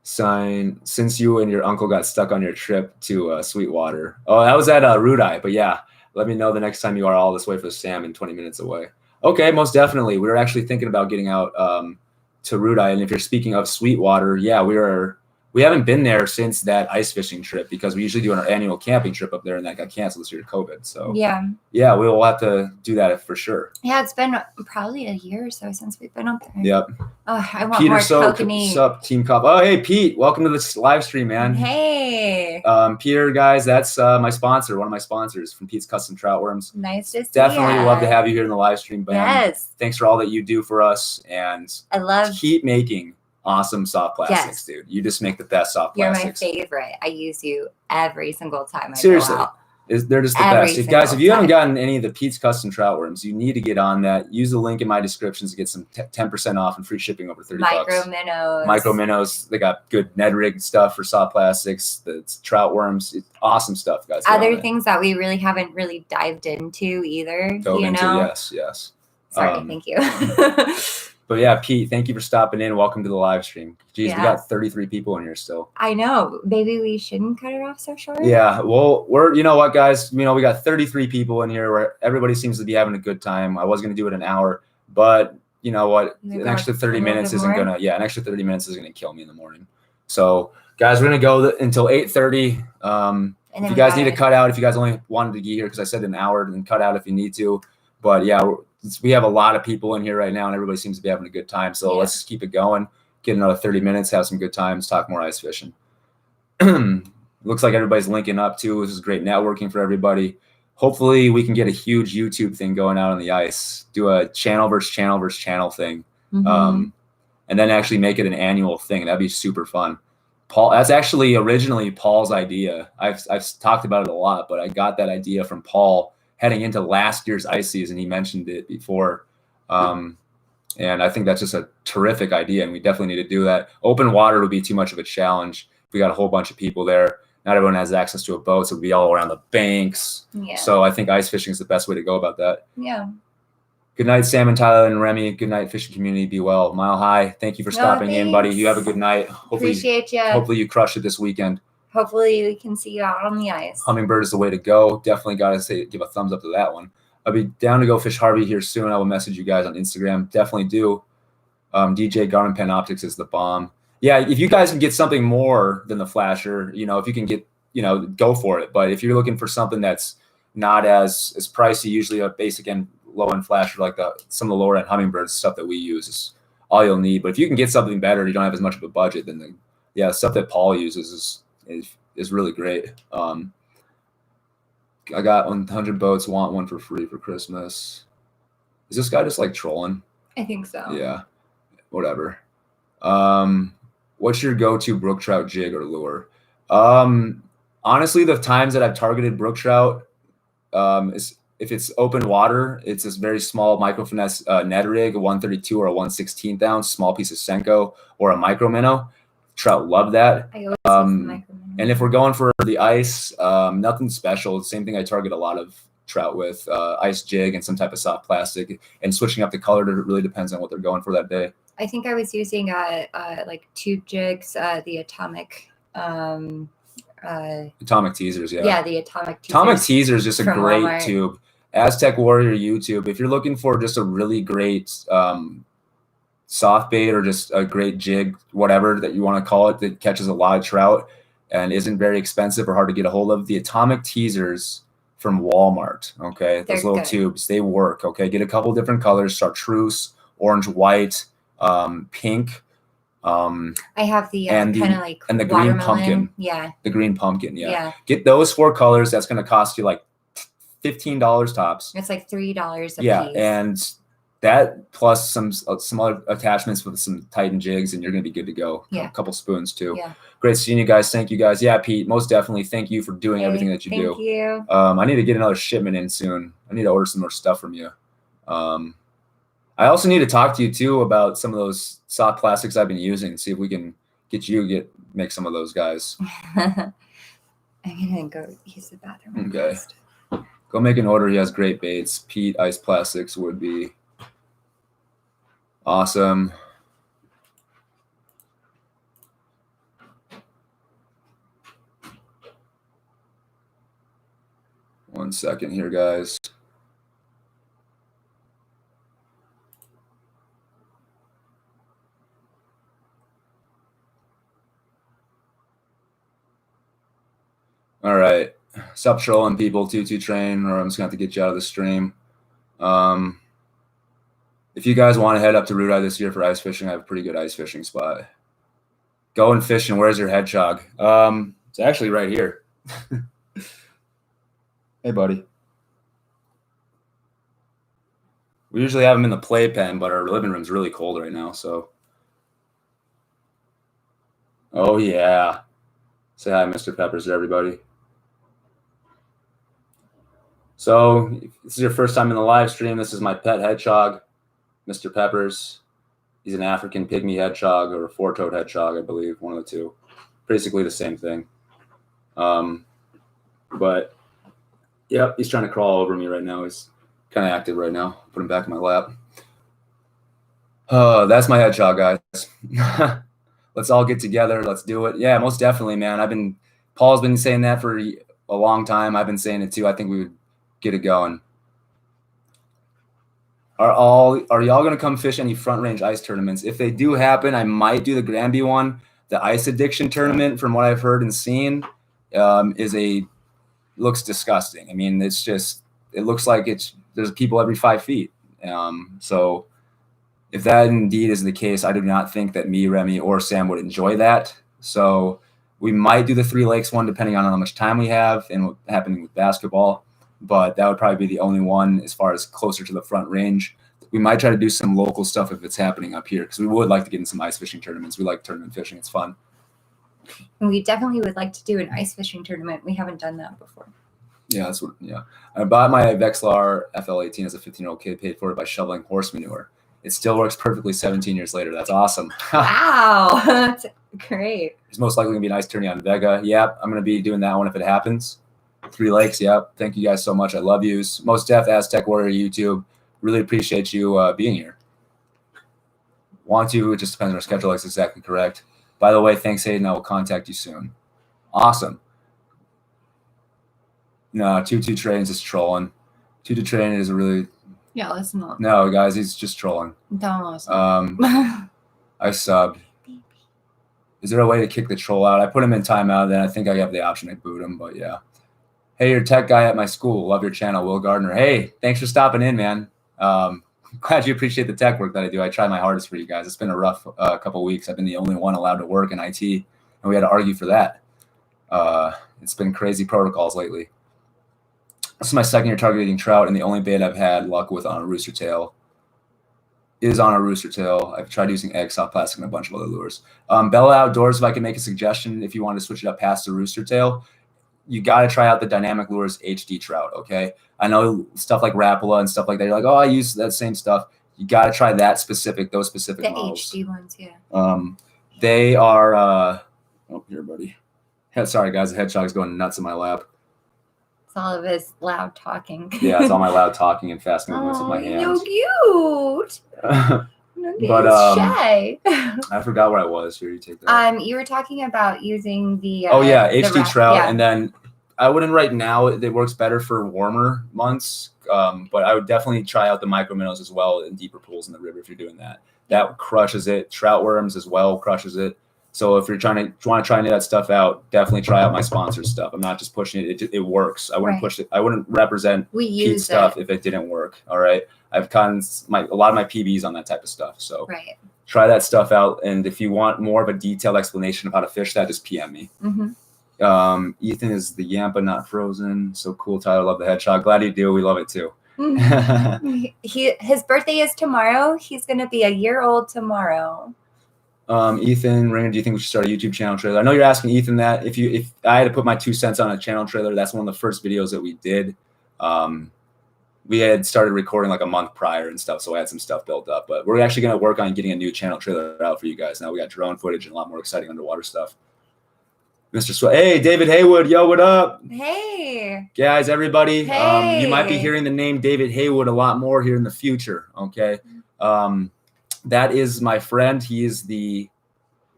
since you and your uncle got stuck on your trip to Sweetwater. Oh, that was at Rudai. But yeah, let me know the next time you are all this way for the salmon, 20 minutes away. Okay, most definitely. We were actually thinking about getting out to Rudai. And if you're speaking of Sweetwater, yeah, we were We haven't been there since that ice fishing trip because we usually do our annual camping trip up there, and that got canceled this year to COVID. So yeah, we will have to do that for sure. Yeah, it's been probably a year or so since we've been up there. Yep. Oh, I want more kokanee. Sup, Team Cop. Oh, hey, Pete. Welcome to this live stream, man. Hey. Peter, guys, that's my sponsor, one of my sponsors from Pete's Custom Trout Worms. Nice to see Definitely love to have you here in the live stream, man. Yes. Thanks for all that you do for us, and I love keep making awesome soft plastics, dude. You just make the best soft plastics. You're my favorite. I use you every single time I Seriously. go out. They're just the best. If you haven't gotten any of the Pete's Custom Trout Worms, you need to get on that. Use the link in my descriptions to get some 10% off and free shipping over $30. Micro minnows. They got good Ned rig stuff for soft plastics. The trout worms. It's awesome stuff, guys. Other things that we really haven't really dived into either. Yes. Sorry, thank you. But yeah, Pete, thank you for stopping in. Welcome to the live stream. Geez, we got 33 people in here still. I know. Maybe we shouldn't cut it off so short. Yeah. Well, you know what, guys? We got 33 people in here where everybody seems to be having a good time. I was going to do it an hour, but you know what? An extra 30 minutes isn't going to, an extra 30 minutes isn't going to kill me in the morning. So guys, we're going to go until 8:30. If you guys need to cut out, if you guys only wanted to get here, because I said an hour, then cut out if you need to. But yeah, we have a lot of people in here right now, and everybody seems to be having a good time. So let's just keep it going. Get another 30 minutes, have some good times, talk more ice fishing. Looks like everybody's linking up too. This is great networking for everybody. Hopefully we can get a huge YouTube thing going out on the ice, do a channel versus channel versus channel thing. And then actually make it an annual thing. That'd be super fun. Paul, that's actually originally Paul's idea. I've talked about it a lot, but I got that idea from Paul heading into last year's ice season. He mentioned it before. And I think that's just a terrific idea, and we definitely need to do that. Open water would be too much of a challenge. We got a whole bunch of people there. Not everyone has access to a boat, so it would be all around the banks. Yeah. So I think ice fishing is the best way to go about that. Yeah. Good night, Sam and Tyler and Remy. Good night, fishing community. Be well. Mile High, thank you for stopping in, buddy. You have a good night. Appreciate you. Hopefully you crush it this weekend. Hopefully we can see you out on the ice. Hummingbird is the way to go. Definitely got to give a thumbs up to that one. I'll be down to go fish Harvey here soon. I will message you guys on Instagram. Definitely do. DJ Garmin Pen Optics is the bomb. Yeah, if you guys can get something more than the flasher, if you can get, go for it. But if you're looking for something that's not as pricey, usually a basic and low end flasher like some of the lower end Hummingbird stuff that we use is all you'll need. But if you can get something better, you don't have as much of a budget, then the stuff that Paul uses is really great. I got 100 boats, want one for free for Christmas. Is this guy just like trolling? I think so. Yeah, whatever. What's your go-to brook trout jig or lure? Honestly, the times that I've targeted brook trout is if it's open water, it's this very small micro finesse Ned rig, a 132 or a 1/16 ounce, small piece of Senko or a micro minnow. Trout love that. I always use the micro minnow. And if we're going for the ice, nothing special. Same thing I target a lot of trout with, ice jig and some type of soft plastic. And switching up the color really depends on what they're going for that day. I think I was using like tube jigs, the atomic teasers, yeah. Yeah, the atomic teasers. Atomic teaser is just a great Walmart. tube. Aztec Warrior YouTube. If you're looking for just a really great soft bait or just a great jig, whatever that you want to call it, that catches a lot of trout and isn't very expensive or hard to get a hold of, the atomic teasers from Walmart. Okay, those little tubes, they work. Okay, get a couple different colors: chartreuse, orange, white, pink. I have the kind of like and the green pumpkin. Yeah, the green pumpkin. Yeah. Get those 4 colors. That's going to cost you like $15 tops. It's like $3 a piece. Yeah, and that plus some other attachments with some Titan jigs, and you're going to be good to go. Yeah. A couple spoons too. Yeah. Great seeing you guys. Thank you guys. Yeah, Pete, most definitely. Thank you for doing everything that you do. Thank you. I need to get another shipment in soon. I need to order some more stuff from you. I also need to talk to you too about some of those soft plastics I've been using. See if we can make some of those guys. I'm gonna go use the bathroom. Okay. First. Go make an order. He has great baits. Pete Ice Plastics would be awesome. One second here, guys. All right. Stop trolling people, 2-2 train, or I'm just going to have to get you out of the stream. If you guys want to head up to Root Eye this year for ice fishing, I have a pretty good ice fishing spot. Going fishing. Where's your hedgehog? It's actually right here. Hey, buddy. We usually have him in the playpen, but our living room's really cold right now, so. Oh, yeah. Say hi, Mr. Peppers, to everybody. So, if this is your first time in the live stream, this is my pet hedgehog, Mr. Peppers. He's an African pygmy hedgehog or a four-toed hedgehog, I believe, one of the two. Basically the same thing. But, yep, he's trying to crawl over me right now. He's kind of active right now. Put him back in my lap. That's my hedgehog, guys. Let's all get together. Let's do it. Yeah, most definitely, man. Paul's been saying that for a long time. I've been saying it too. I think we would get it going. Are y'all going to come fish any front range ice tournaments? If they do happen, I might do the Granby one. The ice addiction tournament, from what I've heard and seen, looks disgusting. I mean, it looks like there's people every 5 feet. So if that indeed is the case, I do not think that me, Remy, or Sam would enjoy that. So we might do the 3 Lakes one, depending on how much time we have and what's happening with basketball. But that would probably be the only one as far as closer to the front range. We might try to do some local stuff if it's happening up here, because we would like to get in some ice fishing tournaments. We like tournament fishing. It's fun. And we definitely would like to do an ice fishing tournament. We haven't done that before. Yeah, I bought my Vexlar FL18 as a 15-year-old kid, paid for it by shoveling horse manure. It still works perfectly 17 years later. That's awesome. Wow, that's great. There's most likely going to be an ice tourney on Vega. Yep, I'm going to be doing that one if it happens. 3 Lakes, yep. Thank you guys so much. I love you. Most Def, Aztec Warrior, YouTube. Really appreciate you being here. Want to, it just depends on our schedule. That's exactly correct. By the way, thanks, Hayden. I will contact you soon. Awesome. No, 2-2 trains is trolling. 2-2 train is a really... Yeah, listen up. No, guys, he's just trolling. Don't listen. I subbed. Is there a way to kick the troll out? I put him in timeout, then I think I have the option to boot him, but yeah. Hey, you're tech guy at my school. Love your channel, Will Gardner. Hey, thanks for stopping in, man. Glad you appreciate the tech work that I do. I try my hardest for you guys. It's been a rough couple weeks. I've been the only one allowed to work in IT, and we had to argue for that. It's been crazy protocols lately. This is my second year targeting trout, and the only bait I've had luck with on a rooster tail is on a rooster tail. I've tried using egg, soft plastic, and a bunch of other lures. Bella Outdoors, if I can make a suggestion, if you want to switch it up past the rooster tail, you got to try out the Dynamic Lures HD trout, okay? I know stuff like Rapala and stuff like that. You're like, oh, I use that same stuff. You got to try those specific models. The HD ones, yeah. They are, oh, here, buddy. Sorry, guys, the hedgehog's going nuts in my lap. It's all of his loud talking. Yeah, it's all my loud talking and fast movements with my hands. So cute. But shy. I forgot where I was. Here, you take that. You were talking about using the HD trout, yeah. And then I wouldn't right now. It works better for warmer months, but I would definitely try out the micro minnows as well in deeper pools in the river if you're doing that. That crushes it. Trout worms as well crushes it. So if you want to try any of that stuff out, definitely try out my sponsored stuff. I'm not just pushing it. It works. I wouldn't push it. I wouldn't represent Pete's stuff if it didn't work. All right. I've gotten a lot of my PBs on that type of stuff. So try that stuff out. And if you want more of a detailed explanation of how to fish that, just PM me. Mm-hmm. Ethan is the Yampa not frozen. So cool, Tyler. Love the hedgehog. Glad you do. We love it too. His birthday is tomorrow. He's going to be a year old tomorrow. Ethan, Raymond, do you think we should start a YouTube channel trailer? I know you're asking Ethan that. If I had to put my 2 cents on a channel trailer, that's one of the first videos that we did. We had started recording like a month prior and stuff, so I had some stuff built up. But we're actually going to work on getting a new channel trailer out for you guys now. We got drone footage and a lot more exciting underwater stuff. Mr. Sweat. Hey, David Haywood. Yo, what up? Hey. Guys, everybody. Hey. You might be hearing the name David Haywood a lot more here in the future, okay? That is my friend. He is the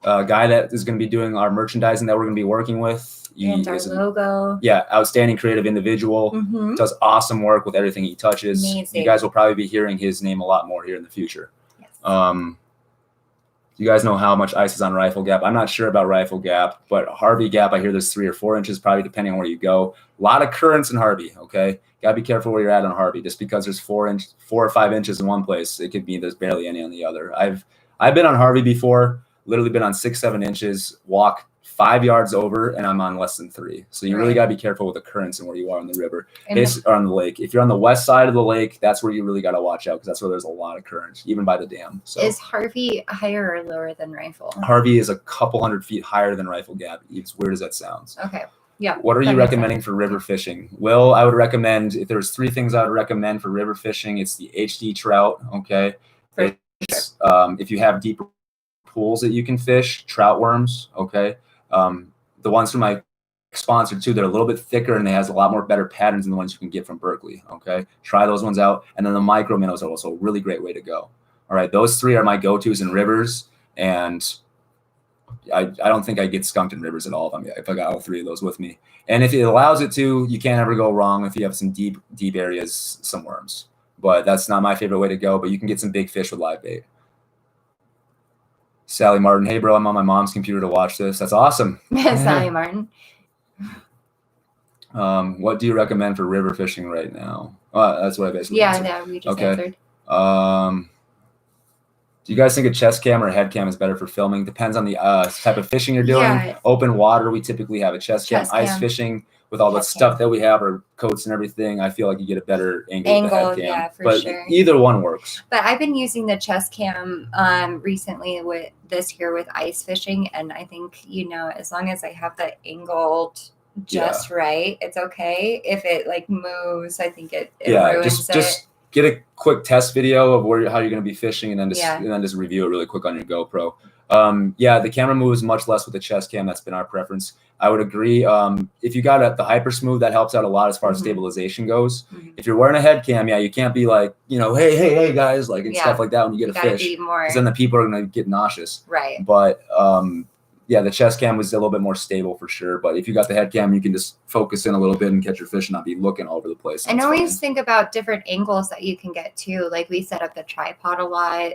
guy that is going to be doing our merchandising that we're going to be working with. And our logo. Yeah, outstanding creative individual. Mm-hmm. Does awesome work with everything he touches. Amazing. You guys will probably be hearing his name a lot more here in the future. Yes. Do you guys know how much ice is on Rifle Gap? I'm not sure about Rifle Gap, but Harvey Gap, I hear there's 3 or 4 inches, probably depending on where you go. A lot of currents in Harvey, okay? Gotta be careful where you're at on Harvey. Just because there's 4 or 5 inches in one place, it could mean there's barely any on the other. I've been on Harvey before, literally been on 6, 7 inches, walk 5 yards over, and I'm on less than 3. So you really got to be careful with the currents and where you are in the river or on the lake. If you're on the west side of the lake, that's where you really got to watch out because that's where there's a lot of current, even by the dam. So is Harvey higher or lower than Rifle? Harvey is a couple hundred feet higher than Rifle Gap. As weird as that sounds. Okay. Yeah. What are you recommending for river fishing? Well, I would recommend, if there's 3 things I would recommend for river fishing, it's the HD trout. Okay. If you have deeper pools that you can fish, trout worms. Okay. The ones from my sponsor too, they're a little bit thicker and they has a lot more better patterns than the ones you can get from Berkeley. Okay. Try those ones out. And then the micro minnows are also a really great way to go. All right. Those 3 are my go-tos in rivers. And I don't think I get skunked in rivers at all if I got all 3 of those with me. And if it allows it to, you can't ever go wrong if you have some deep areas, some worms. But that's not my favorite way to go. But you can get some big fish with live bait. Sally Martin, hey bro, I'm on my mom's computer to watch this. That's awesome. Sally Martin. What do you recommend for river fishing right now? That's what I basically answered. Yeah, we just answered. Do you guys think a chest cam or a head cam is better for filming? Depends on the type of fishing you're doing. Yeah. Open water, we typically have a chest cam. Ice fishing with all the stuff that we have, our coats and everything, I feel like you get a better angle with the head cam. Yeah, for sure. Either one works. But I've been using the chest cam recently with this year with ice fishing, and I think, as long as I have the angled just right, it's okay. If it like moves, I think it ruins it. Just get a quick test video of how you're going to be fishing, and then just review it really quick on your GoPro. The camera moves much less with the chest cam. That's been our preference. I would agree. If you got the hyper smooth, that helps out a lot as far as stabilization goes. If you're wearing a head cam, you can't be like, hey guys, like and stuff like that when you get a fish, because then the people are going to get nauseous. Right. But the chest cam was a little bit more stable for sure. But if you got the head cam, you can just focus in a little bit and catch your fish and not be looking all over the place. And always think about different angles that you can get too. Like we set up the tripod a lot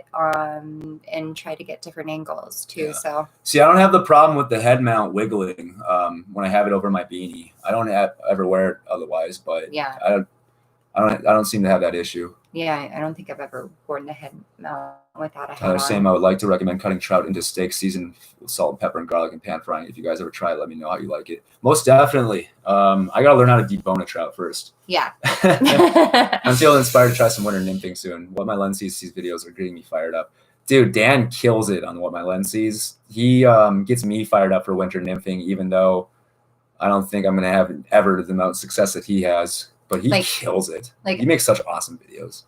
and try to get different angles too. Yeah. So see, I don't have the problem with the head mount wiggling when I have it over my beanie. I don't ever wear it otherwise, but I don't seem to have that issue. Yeah, I don't think I've ever worn the head mount without a head on. Same, I would like to recommend cutting trout into steaks, seasoned with salt and pepper and garlic and pan frying. If you guys ever try it, let me know how you like it. Most definitely. I got to learn how to debone a trout first. Yeah. I'm feeling inspired to try some winter nymphing soon. What My Lens Sees videos are getting me fired up. Dude, Dan kills it on What My Lens Sees. He gets me fired up for winter nymphing, even though I don't think I'm going to have ever the amount of success that he has. But he kills it. He makes such awesome videos.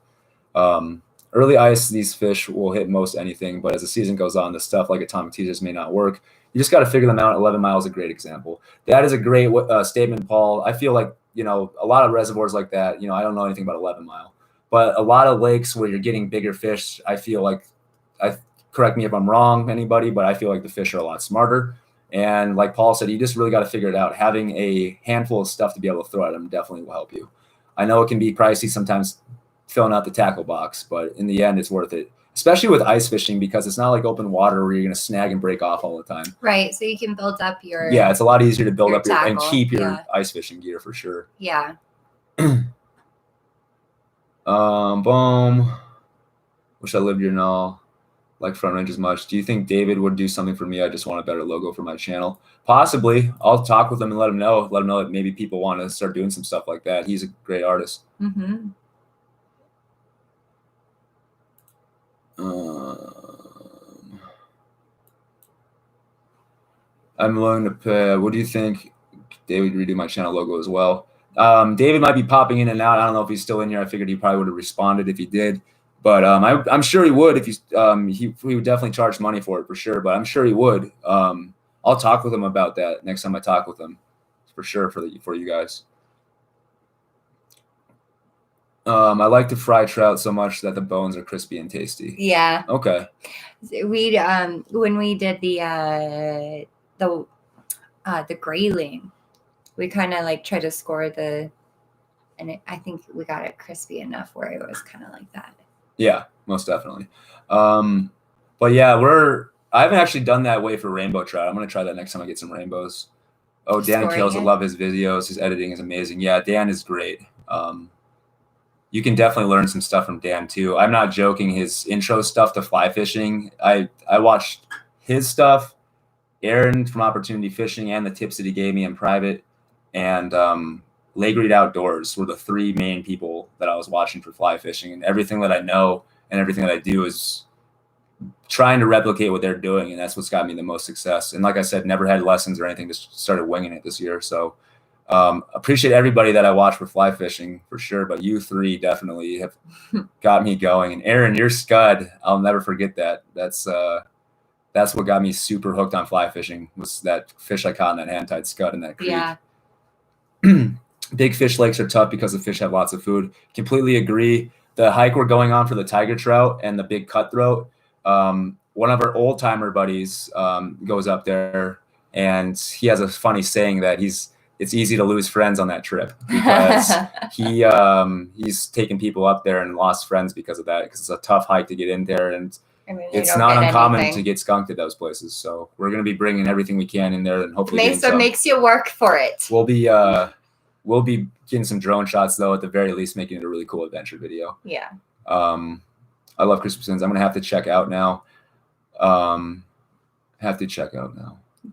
Early ice, these fish will hit most anything, but as the season goes on, the stuff like atomic teasers may not work. You just got to figure them out. 11 miles is a great example. That is a great statement, Paul. I feel like, a lot of reservoirs like that, I don't know anything about 11 mile, but a lot of lakes where you're getting bigger fish, I feel like, correct me if I'm wrong, anybody, but I feel like the fish are a lot smarter. And like Paul said, you just really got to figure it out. Having a handful of stuff to be able to throw at them definitely will help you. I know it can be pricey sometimes filling out the tackle box, but in the end, it's worth it, especially with ice fishing, because it's not like open water where you're going to snag and break off all the time. Right. So you can build up your... Yeah, it's a lot easier to build up and keep your ice fishing gear for sure. Yeah. Boom. Wish I lived here and all. Like Front Range as much. Do you think David would do something for me? I just want a better logo for my channel. Possibly. I'll talk with him and let him know that maybe people want to start doing some stuff like that. He's a great artist. Mm-hmm. I'm willing to pay. What do you think? David redo my channel logo as well. David might be popping in and out. I don't know if he's still in here. I figured he probably would have responded if he did. But I'm sure he would if he would definitely charge money for it for sure. But I'm sure he would. I'll talk with him about that next time I talk with him, for sure for you guys. I like to fry trout so much that the bones are crispy and tasty. Yeah. Okay. We when we did the grayling, we kind of like tried to score I think we got it crispy enough where it was kind of like that. Yeah, most definitely. But yeah, I haven't actually done that way for rainbow trout. I'm going to try that next time I get some rainbows. Oh, Dan kills it. Love his videos. His editing is amazing. Yeah, Dan is great. You can definitely learn some stuff from Dan too. I'm not joking. His intro stuff to fly fishing, I watched his stuff, Aaron from Opportunity Fishing, and the tips that he gave me in private, and Lake Reed Outdoors were the three main people that I was watching for fly fishing. And everything that I know and everything that I do is trying to replicate what they're doing, and that's what's got me the most success. And like I said, never had lessons or anything, just started winging it this year. So appreciate everybody that I watch for fly fishing for sure, but you three definitely have got me going. And Aaron, your scud, I'll never forget that. That's what got me super hooked on fly fishing, was that fish I caught in that hand-tied scud in that creek. Yeah. Big fish lakes are tough because the fish have lots of food. Completely agree. The hike we're going on for the tiger trout and the big cutthroat, one of our old timer buddies goes up there, and he has a funny saying that it's easy to lose friends on that trip, because he's taken people up there and lost friends because of that, because it's a tough hike to get in there, and it's not uncommon to get skunked at those places. So we're going to be bringing everything we can in there, and hopefully Mesa makes you work for it. We'll be getting some drone shots, though, at the very least, making it a really cool adventure video. Yeah. I love Christmas. I'm going to have to check out now.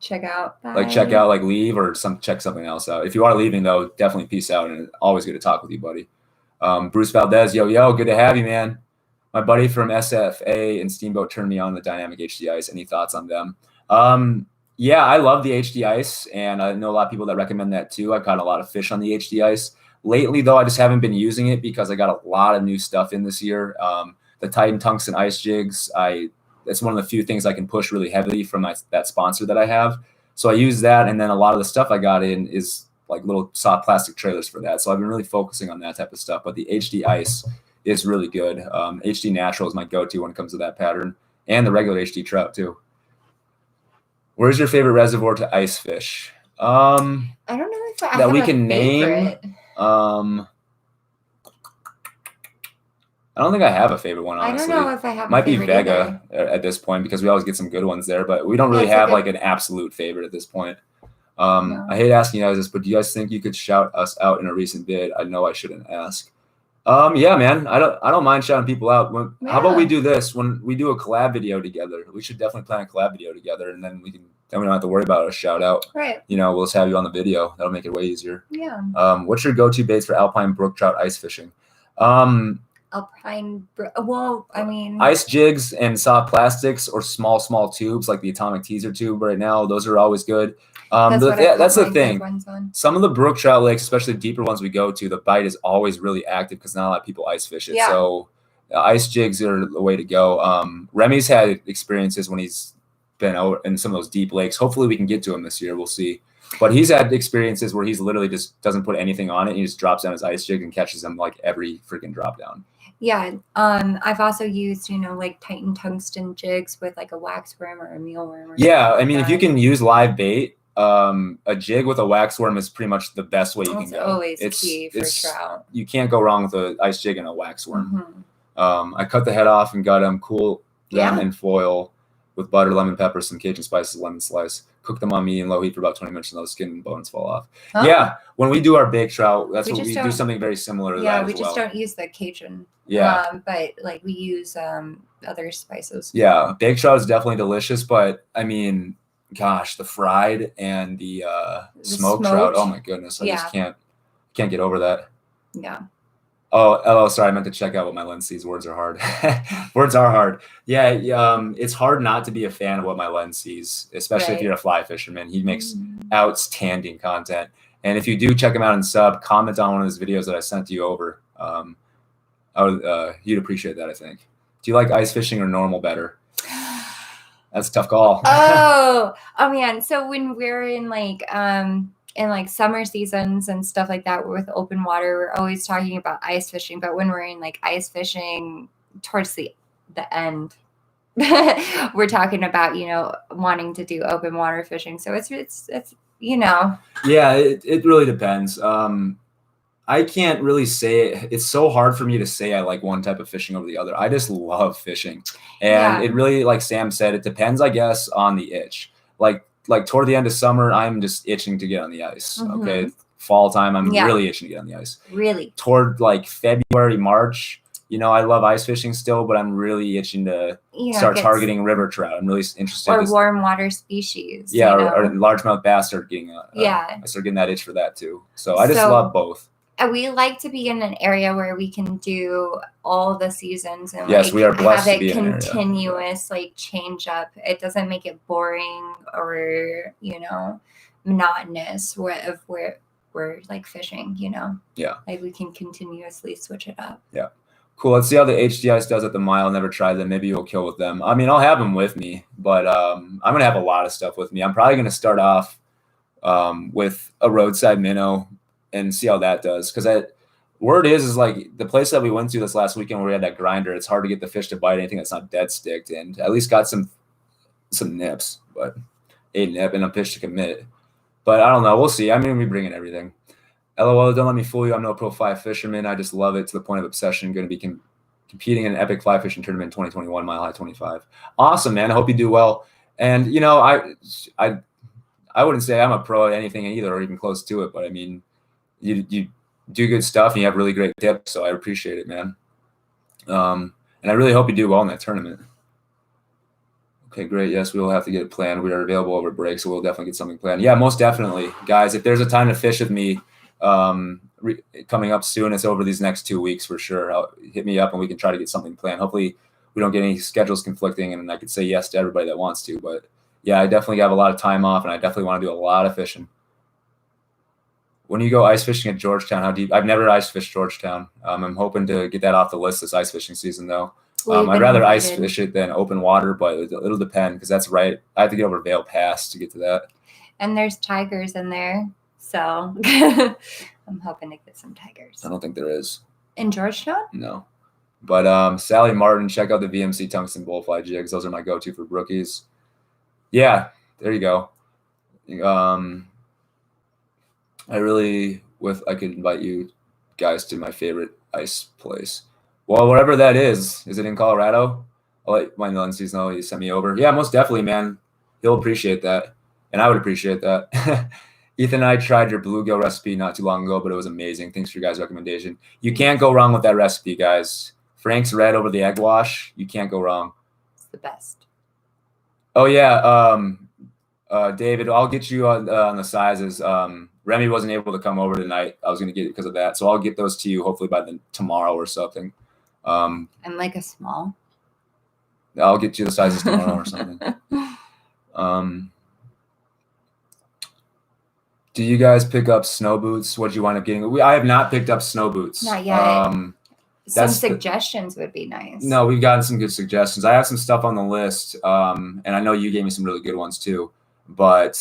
Check out, like leave or check something else out. If you are leaving, though, definitely peace out, and always good to talk with you, buddy. Bruce Valdez, yo, good to have you, man. My buddy from SFA and Steamboat turned me on the dynamic HD ice. Any thoughts on them? Yeah, I love the HD ice, and I know a lot of people that recommend that too. I've caught a lot of fish on the HD ice. Lately, though, I just haven't been using it because I got a lot of new stuff in this year. The Titan tungsten ice jigs, that's one of the few things I can push really heavily from that sponsor that I have. So I use that, and then a lot of the stuff I got in is like little soft plastic trailers for that. So I've been really focusing on that type of stuff. But the HD ice is really good. HD Natural is my go-to when it comes to that pattern, and the regular HD Trout too. Where's your favorite reservoir to ice fish? I don't know if I have we can favorite. name. I don't think I have a favorite one, honestly. I don't know if I have Might be Vega at this point, because we always get some good ones there, but we don't really have like an absolute favorite at this point. No. I hate asking you guys this, but do you guys think you could shout us out in a recent vid? I know I shouldn't ask. Yeah, man. I don't mind shouting people out. How about we do this? When we do a collab video together, we should definitely plan a collab video together, and then we don't have to worry about a shout out. Right. We'll just have you on the video. That'll make it way easier. Yeah. What's your go-to baits for alpine brook trout ice fishing? Well, I mean, ice jigs and soft plastics, or small tubes like the atomic teaser tube right now. Those are always good. That's the thing. Some of the brook trout lakes, especially deeper ones we go to, the bite is always really active because not a lot of people ice fish it. Yeah. So ice jigs are the way to go. Remy's had experiences when he's been out in some of those deep lakes. Hopefully we can get to him this year. We'll see. But he's had experiences where he's literally just doesn't put anything on it. He just drops down his ice jig and catches them like every freaking drop down. Yeah. I've also used, like Titan tungsten jigs with like a wax worm or a mealworm. Yeah. I mean, if you can use live bait, a jig with a wax worm is pretty much the best way you can go. Always key for trout. You can't go wrong with an ice jig and a wax worm. I cut the head off and got them in foil with butter, lemon pepper, some Cajun spices, lemon slice. Cook them on medium low heat for about 20 minutes, and those skin and bones fall off. Oh. Yeah, when we do our baked trout, we do something very similar to that as well. Yeah, we just don't use the Cajun. Yeah. But like we use other spices. Yeah, baked trout is definitely delicious, but I mean, gosh, the fried and the smoked trout, oh my goodness, I just can't get over that. Yeah. Oh, sorry, I meant to check out what my lens sees. Words are hard. Words are hard. Yeah, it's hard not to be a fan of what my lens sees, especially if you're a fly fisherman. He makes outstanding content. And if you do check him out and sub, comment on one of his videos that I sent you over. You'd appreciate that, I think. Do you like ice fishing or normal better? That's a tough call. Oh man. So when we're in like summer seasons and stuff like that with open water, we're always talking about ice fishing. But when we're in like ice fishing towards the end, we're talking about, wanting to do open water fishing. So it's Yeah, it really depends. I can't really say it. It's so hard for me to say I like one type of fishing over the other. I just love fishing. And it really, like Sam said, it depends, I guess, on the itch. Like toward the end of summer, I'm just itching to get on the ice. Okay. Fall time, I'm really itching to get on the ice. Really? Toward like February, March, you know, I love ice fishing still, but I'm really itching to start targeting river trout. I'm really interested. Or warm water species. Yeah, or largemouth bass start getting I start getting that itch for that too. So I just love both. We like to be in an area where we can do all the seasons and we are blessed have to be it continuous, like change up. It doesn't make it boring or, you know, monotonous if we're like fishing, you know? Yeah. Like we can continuously switch it up. Yeah. Cool. Let's see how the HD ice does at the mile. Never tried them. Maybe you'll kill with them. I mean, I'll have them with me, but I'm going to have a lot of stuff with me. I'm probably going to start off with a roadside minnow and see how that does. Because word is like the place that we went to this last weekend where we had that grinder, it's hard to get the fish to bite anything that's not dead sticked, and at least got some nips, but a nip and a fish to commit. But I don't know. We'll see. I'm going to be bringing everything. LOL, don't let me fool you. I'm no pro fly fisherman. I just love it to the point of obsession. Going to be competing in an epic fly fishing tournament in 2021, Mile High 25. Awesome, man. I hope you do well. And, you know, I wouldn't say I'm a pro at anything either or even close to it. But, I mean, you do good stuff and you have really great tips. So I appreciate it, man. And I really hope you do well in that tournament. Okay, great. Yes, we will have to get it planned. We are available over break, so we'll definitely get something planned. Yeah, most definitely. Guys, if there's a time to fish with me, coming up soon, it's over these next 2 weeks for sure. Hit me up and we can try to get something planned. Hopefully we don't get any schedules conflicting and I could say yes to everybody that wants to, but yeah, I definitely have a lot of time off and I definitely want to do a lot of fishing. When you go ice fishing at Georgetown, how deep? I've never ice fished Georgetown. I'm hoping to get that off the list this ice fishing season though. I'd rather ice fish it than open water, but it'll depend because that's right. I have to get over Vail Pass to get to that. And there's tigers in there. So I'm hoping to get some tigers. I don't think there is. In Georgetown? No. But Sally Martin, check out the VMC tungsten bullfly jigs. Those are my go-to for brookies. Yeah, there you go. I could invite you guys to my favorite ice place. Well, wherever that is it in Colorado? I'll let my Lindsay's know he sent me over. Yeah, most definitely, man. He'll appreciate that. And I would appreciate that. Ethan and I tried your bluegill recipe not too long ago, but it was amazing. Thanks for your guys' recommendation. You can't go wrong with that recipe, guys. Frank's red over the egg wash. You can't go wrong. It's the best. Oh, yeah. David, I'll get you on the sizes. Remy wasn't able to come over tonight. I was going to get it because of that. So I'll get those to you hopefully by tomorrow or something. I'm like a small. I'll get you the sizes tomorrow or something. Do you guys pick up snow boots? What do you wind up getting? I have not picked up snow boots. Not yet. Some suggestions would be nice. No, we've gotten some good suggestions. I have some stuff on the list, and I know you gave me some really good ones too. But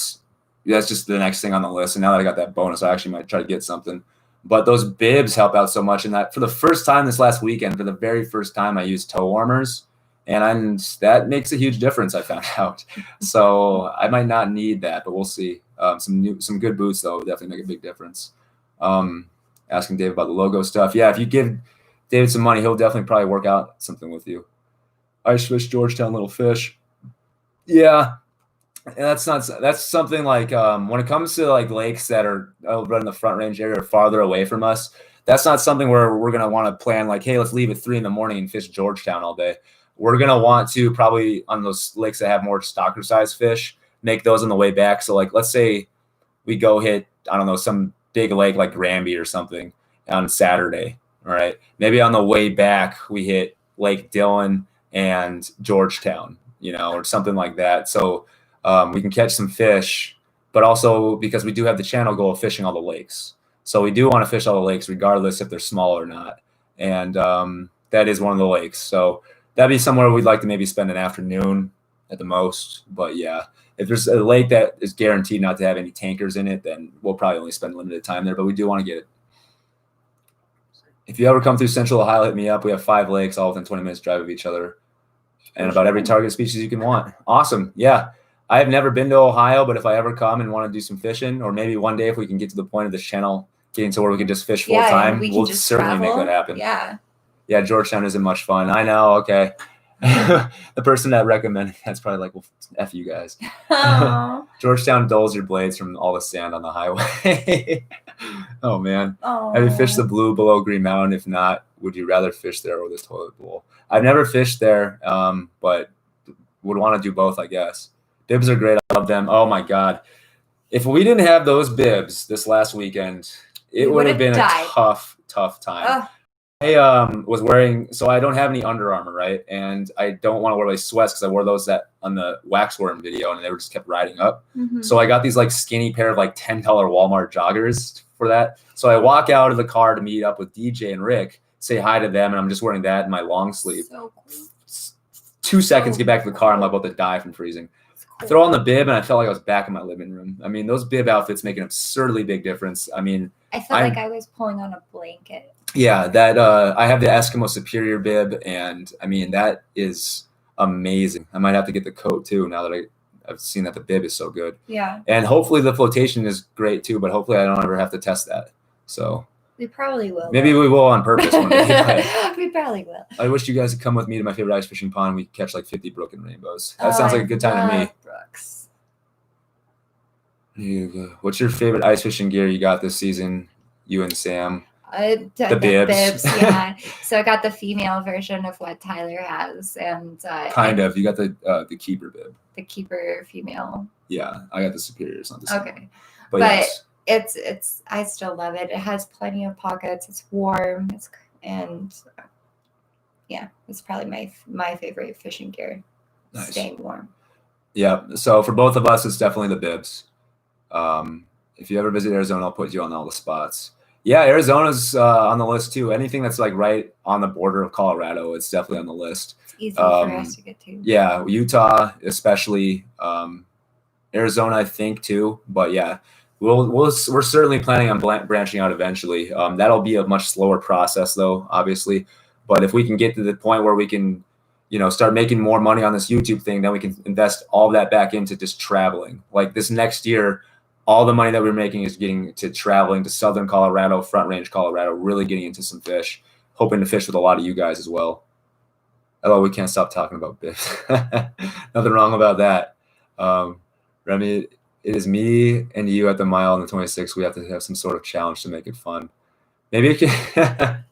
that's just the next thing on the list. And now that I got that bonus, I actually might try to get something. But those bibs help out so much. And that for the first time this last weekend, for the very first time, I used toe warmers. And that makes a huge difference, I found out. So I might not need that, but we'll see. Some good boots, though, would definitely make a big difference. Asking Dave about the logo stuff. Yeah, if you give David some money, he'll definitely probably work out something with you. Ice fish, Georgetown, little fish. Yeah. And that's something like when it comes to like lakes that are right in the Front Range area or farther away from us, that's not something where we're going to want to plan like, hey, let's leave at 3 a.m. and fish Georgetown all day. We're going to want to probably on those lakes that have more stalker size fish, make those on the way back. So like, let's say we go hit, I don't know, some big lake like Granby or something on Saturday. All right. Maybe on the way back, we hit Lake Dillon and Georgetown, or something like that. So we can catch some fish, but also because we do have the channel goal of fishing all the lakes. So we do want to fish all the lakes regardless if they're small or not. And that is one of the lakes. So that'd be somewhere we'd like to maybe spend an afternoon at the most. But yeah, if there's a lake that is guaranteed not to have any tankers in it, then we'll probably only spend limited time there, but we do want to get it. If you ever come through Central Ohio, hit me up. We have 5 lakes all within 20 minutes drive of each other and about every target species you can want. Awesome. Yeah. I've never been to Ohio, but if I ever come and want to do some fishing, or maybe one day if we can get to the point of this channel getting to where we can just fish full time, we'll certainly make that happen. Yeah, Georgetown isn't much fun. I know. Okay. The person that recommended that's probably like, well, F you guys. Georgetown dulls your blades from all the sand on the highway. Oh man. Have you fished the blue below Green Mountain? If not, would you rather fish there or this toilet bowl? I've never fished there, but would want to do both, I guess. Bibs are great. I love them. Oh my God. If we didn't have those bibs this last weekend, it would have been a tough time. I was wearing, so I don't have any Under Armour, right? And I don't want to wear my sweats because I wore those on the Waxworm video and they were just kept riding up. So I got these like skinny pair of like $10 Walmart joggers for that. So I walk out of the car to meet up with DJ and Rick, say hi to them, and I'm just wearing that in my long sleeve. So cool. 2 seconds, get back to the car, I'm about to die from freezing. I throw on the bib, and I felt like I was back in my living room. I mean, those bib outfits make an absurdly big difference. I mean, I felt like I was pulling on a blanket. Yeah, that I have the Eskimo Superior bib, and I mean, that is amazing. I might have to get the coat too now that I've seen that the bib is so good. Yeah. And hopefully the flotation is great too, but hopefully I don't ever have to test that. So we probably will. Maybe we will on purpose one day. We probably will. I wish you guys could come with me to my favorite ice fishing pond. We catch like 50 Brook and rainbows. That sounds like a good time to me. Brooks. What's your favorite ice fishing gear you got this season? You and Sam. The bibs. Yeah. So I got the female version of what Tyler has, and kind of. You got the keeper bib. The keeper female. Yeah, I got the superior. It's not the same. Okay, but yes. It's I still love it. It has plenty of pockets. It's warm. It's probably my favorite fishing gear. Nice. Staying warm. Yeah. So for both of us, it's definitely the bibs. If you ever visit Arizona, I'll put you on all the spots. Yeah, Arizona's on the list too. Anything that's like right on the border of Colorado, it's definitely on the list. It's easy for us to get to. Yeah, Utah especially, Arizona I think too. But yeah, we're certainly planning on branching out eventually. That'll be a much slower process though, obviously. But if we can get to the point where we can, start making more money on this YouTube thing, then we can invest all that back into just traveling. Like this next year, all the money that we're making is getting to traveling to Southern Colorado, Front Range Colorado, really getting into some fish, hoping to fish with a lot of you guys as well. Although we can't stop talking about bibs. Nothing wrong about that. Remy, it is me and you at the mile on the 26th. We have to have some sort of challenge to make it fun. Maybe it can.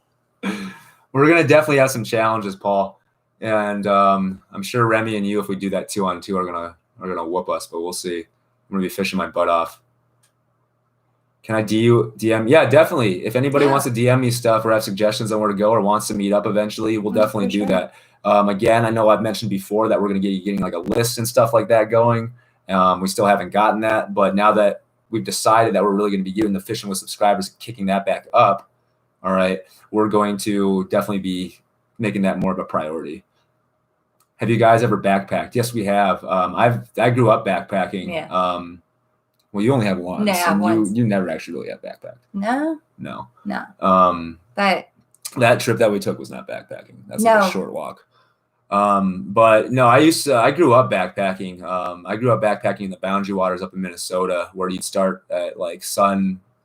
We're going to definitely have some challenges, Paul. And I'm sure Remy and you, if we do that 2-on-2, are gonna whoop us, but we'll see. I'm going to be fishing my butt off. Can I DM? Yeah, definitely. If anybody wants to DM me stuff or have suggestions on where to go or wants to meet up eventually, we'll definitely do that. Again, I know I've mentioned before that we're going to get getting like a list and stuff like that going. We still haven't gotten that, but now that we've decided that we're really going to be getting the Fishing with Subscribers, kicking that back up, all right, we're going to definitely be making that more of a priority. Have you guys ever backpacked? Yes, we have. I grew up backpacking. Yeah. Well, you only have one. No, I have once. You never actually really have backpacked. No. But that trip that we took was not backpacking. That's like a short walk. But no, I grew up backpacking. I grew up backpacking in the Boundary Waters up in Minnesota, where you'd start at like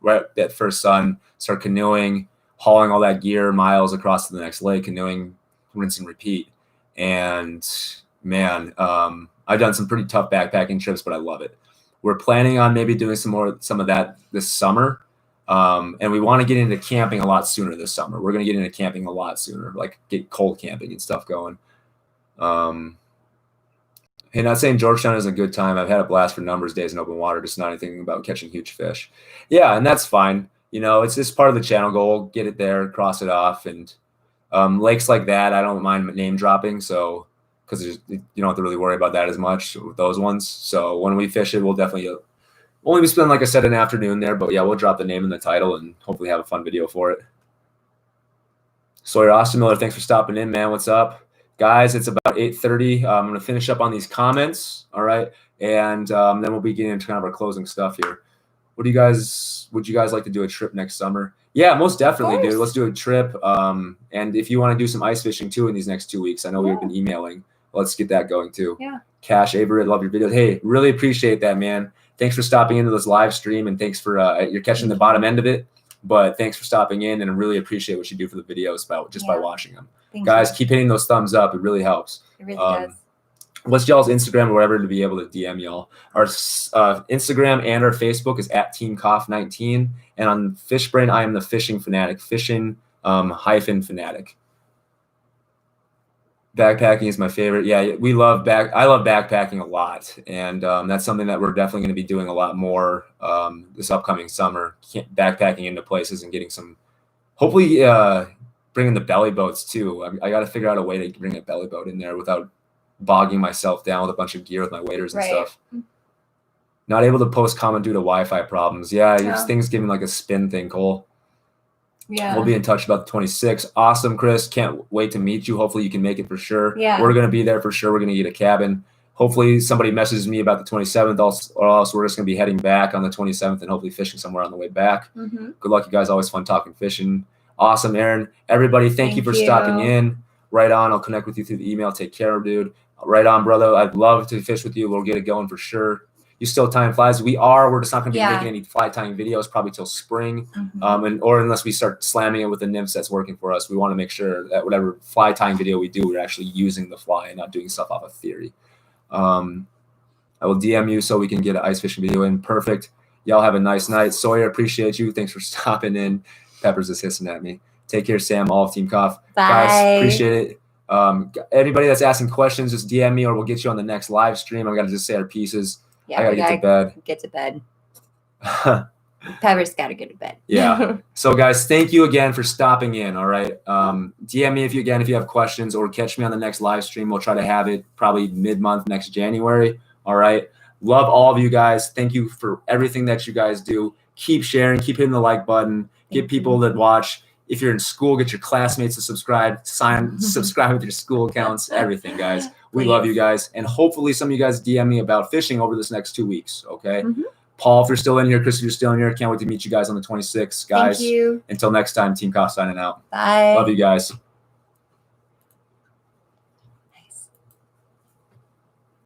right at first sun, start canoeing, hauling all that gear miles across to the next lake, canoeing, rinse and repeat. And man, I've done some pretty tough backpacking trips, but I love it. We're planning on maybe doing some of that this summer. And we want to get into camping a lot sooner this summer. We're going to get into camping a lot sooner, like get cold camping and stuff going. Hey, not saying Georgetown isn't a good time. I've had a blast for numbers days in open water, just not anything about catching huge fish. Yeah, and that's fine. It's just part of the channel goal. Get it there, cross it off. And lakes like that, I don't mind name dropping. So, because you don't have to really worry about that as much with those ones. So when we fish it, we'll definitely only be spending, like I said, an afternoon there. But yeah, we'll drop the name in the title and hopefully have a fun video for it. Sawyer Austin Miller, thanks for stopping in, man. What's up? Guys, it's about 8:30. I'm going to finish up on these comments, all right? And then we'll be getting into kind of our closing stuff here. Would you guys like to do a trip next summer? Yeah, most definitely, dude. Let's do a trip. And if you want to do some ice fishing too in these next 2 weeks, I know we've been emailing. Let's get that going too. Yeah. Cash Avery, love your videos. Hey, really appreciate that, man. Thanks for stopping into this live stream, and thanks for you're catching the bottom end of it. But thanks for stopping in, and I really appreciate what you do for the videos by watching them. Guys, keep hitting those thumbs up. It really helps. It really does. What's y'all's Instagram or whatever to be able to DM y'all? Our Instagram and our Facebook is at Team CO.F.F 19. And on Fishbrain, I am the fishing fanatic. Fishing fanatic. Backpacking is my favorite. Yeah, I love backpacking a lot, and that's something that we're definitely going to be doing a lot more this upcoming summer. Backpacking into places and getting some, hopefully, bringing the belly boats too. I got to figure out a way to bring a belly boat in there without bogging myself down with a bunch of gear with my waders and stuff. Not able to post comment due to Wi-Fi problems. Yeah, your thing's giving like a spin thing, Cole. Yeah. We'll be in touch about the 26th. Awesome, Chris. Can't wait to meet you. Hopefully you can make it for sure. Yeah. We're going to be there for sure. We're going to get a cabin. Hopefully somebody messages me about the 27th, or else we're just going to be heading back on the 27th and hopefully fishing somewhere on the way back. Good luck, you guys. Always fun talking fishing. Awesome, Aaron. Everybody, thank you for stopping in. Right on. I'll connect with you through the email. Take care, dude. Right on, brother. I'd love to fish with you. We'll get it going for sure. You still tying flies? We're just not going to be making any fly tying videos probably till spring, or unless we start slamming it with the nymphs that's working for us. We want to make sure that whatever fly tying video we do, we're actually using the fly and not doing stuff off of theory. I will DM you so we can get an ice fishing video in. Perfect. Y'all have a nice night. Sawyer, appreciate you. Thanks for stopping in. Peppers is hissing at me. Take care, Sam. All of Team CO.F.F. Guys, appreciate it. Anybody that's asking questions, just DM me or we'll get you on the next live stream. I got to just say our pieces. Yeah, I gotta get to bed. Pepper's got to get to bed. Yeah. So guys, thank you again for stopping in. All right. DM me if you have questions, or catch me on the next live stream. We'll try to have it probably mid-month next January. All right. Love all of you guys. Thank you for everything that you guys do. Keep sharing, keep hitting the like button, get people that watch. If you're in school, get your classmates to subscribe, subscribe with your school accounts, everything, guys. We love you guys. And hopefully some of you guys DM me about fishing over this next 2 weeks, okay? Paul, if you're still in here, Chris, if you're still in here, can't wait to meet you guys on the 26th, guys. Thank you. Until next time, Team CO.F.F signing out. Bye. Love you guys.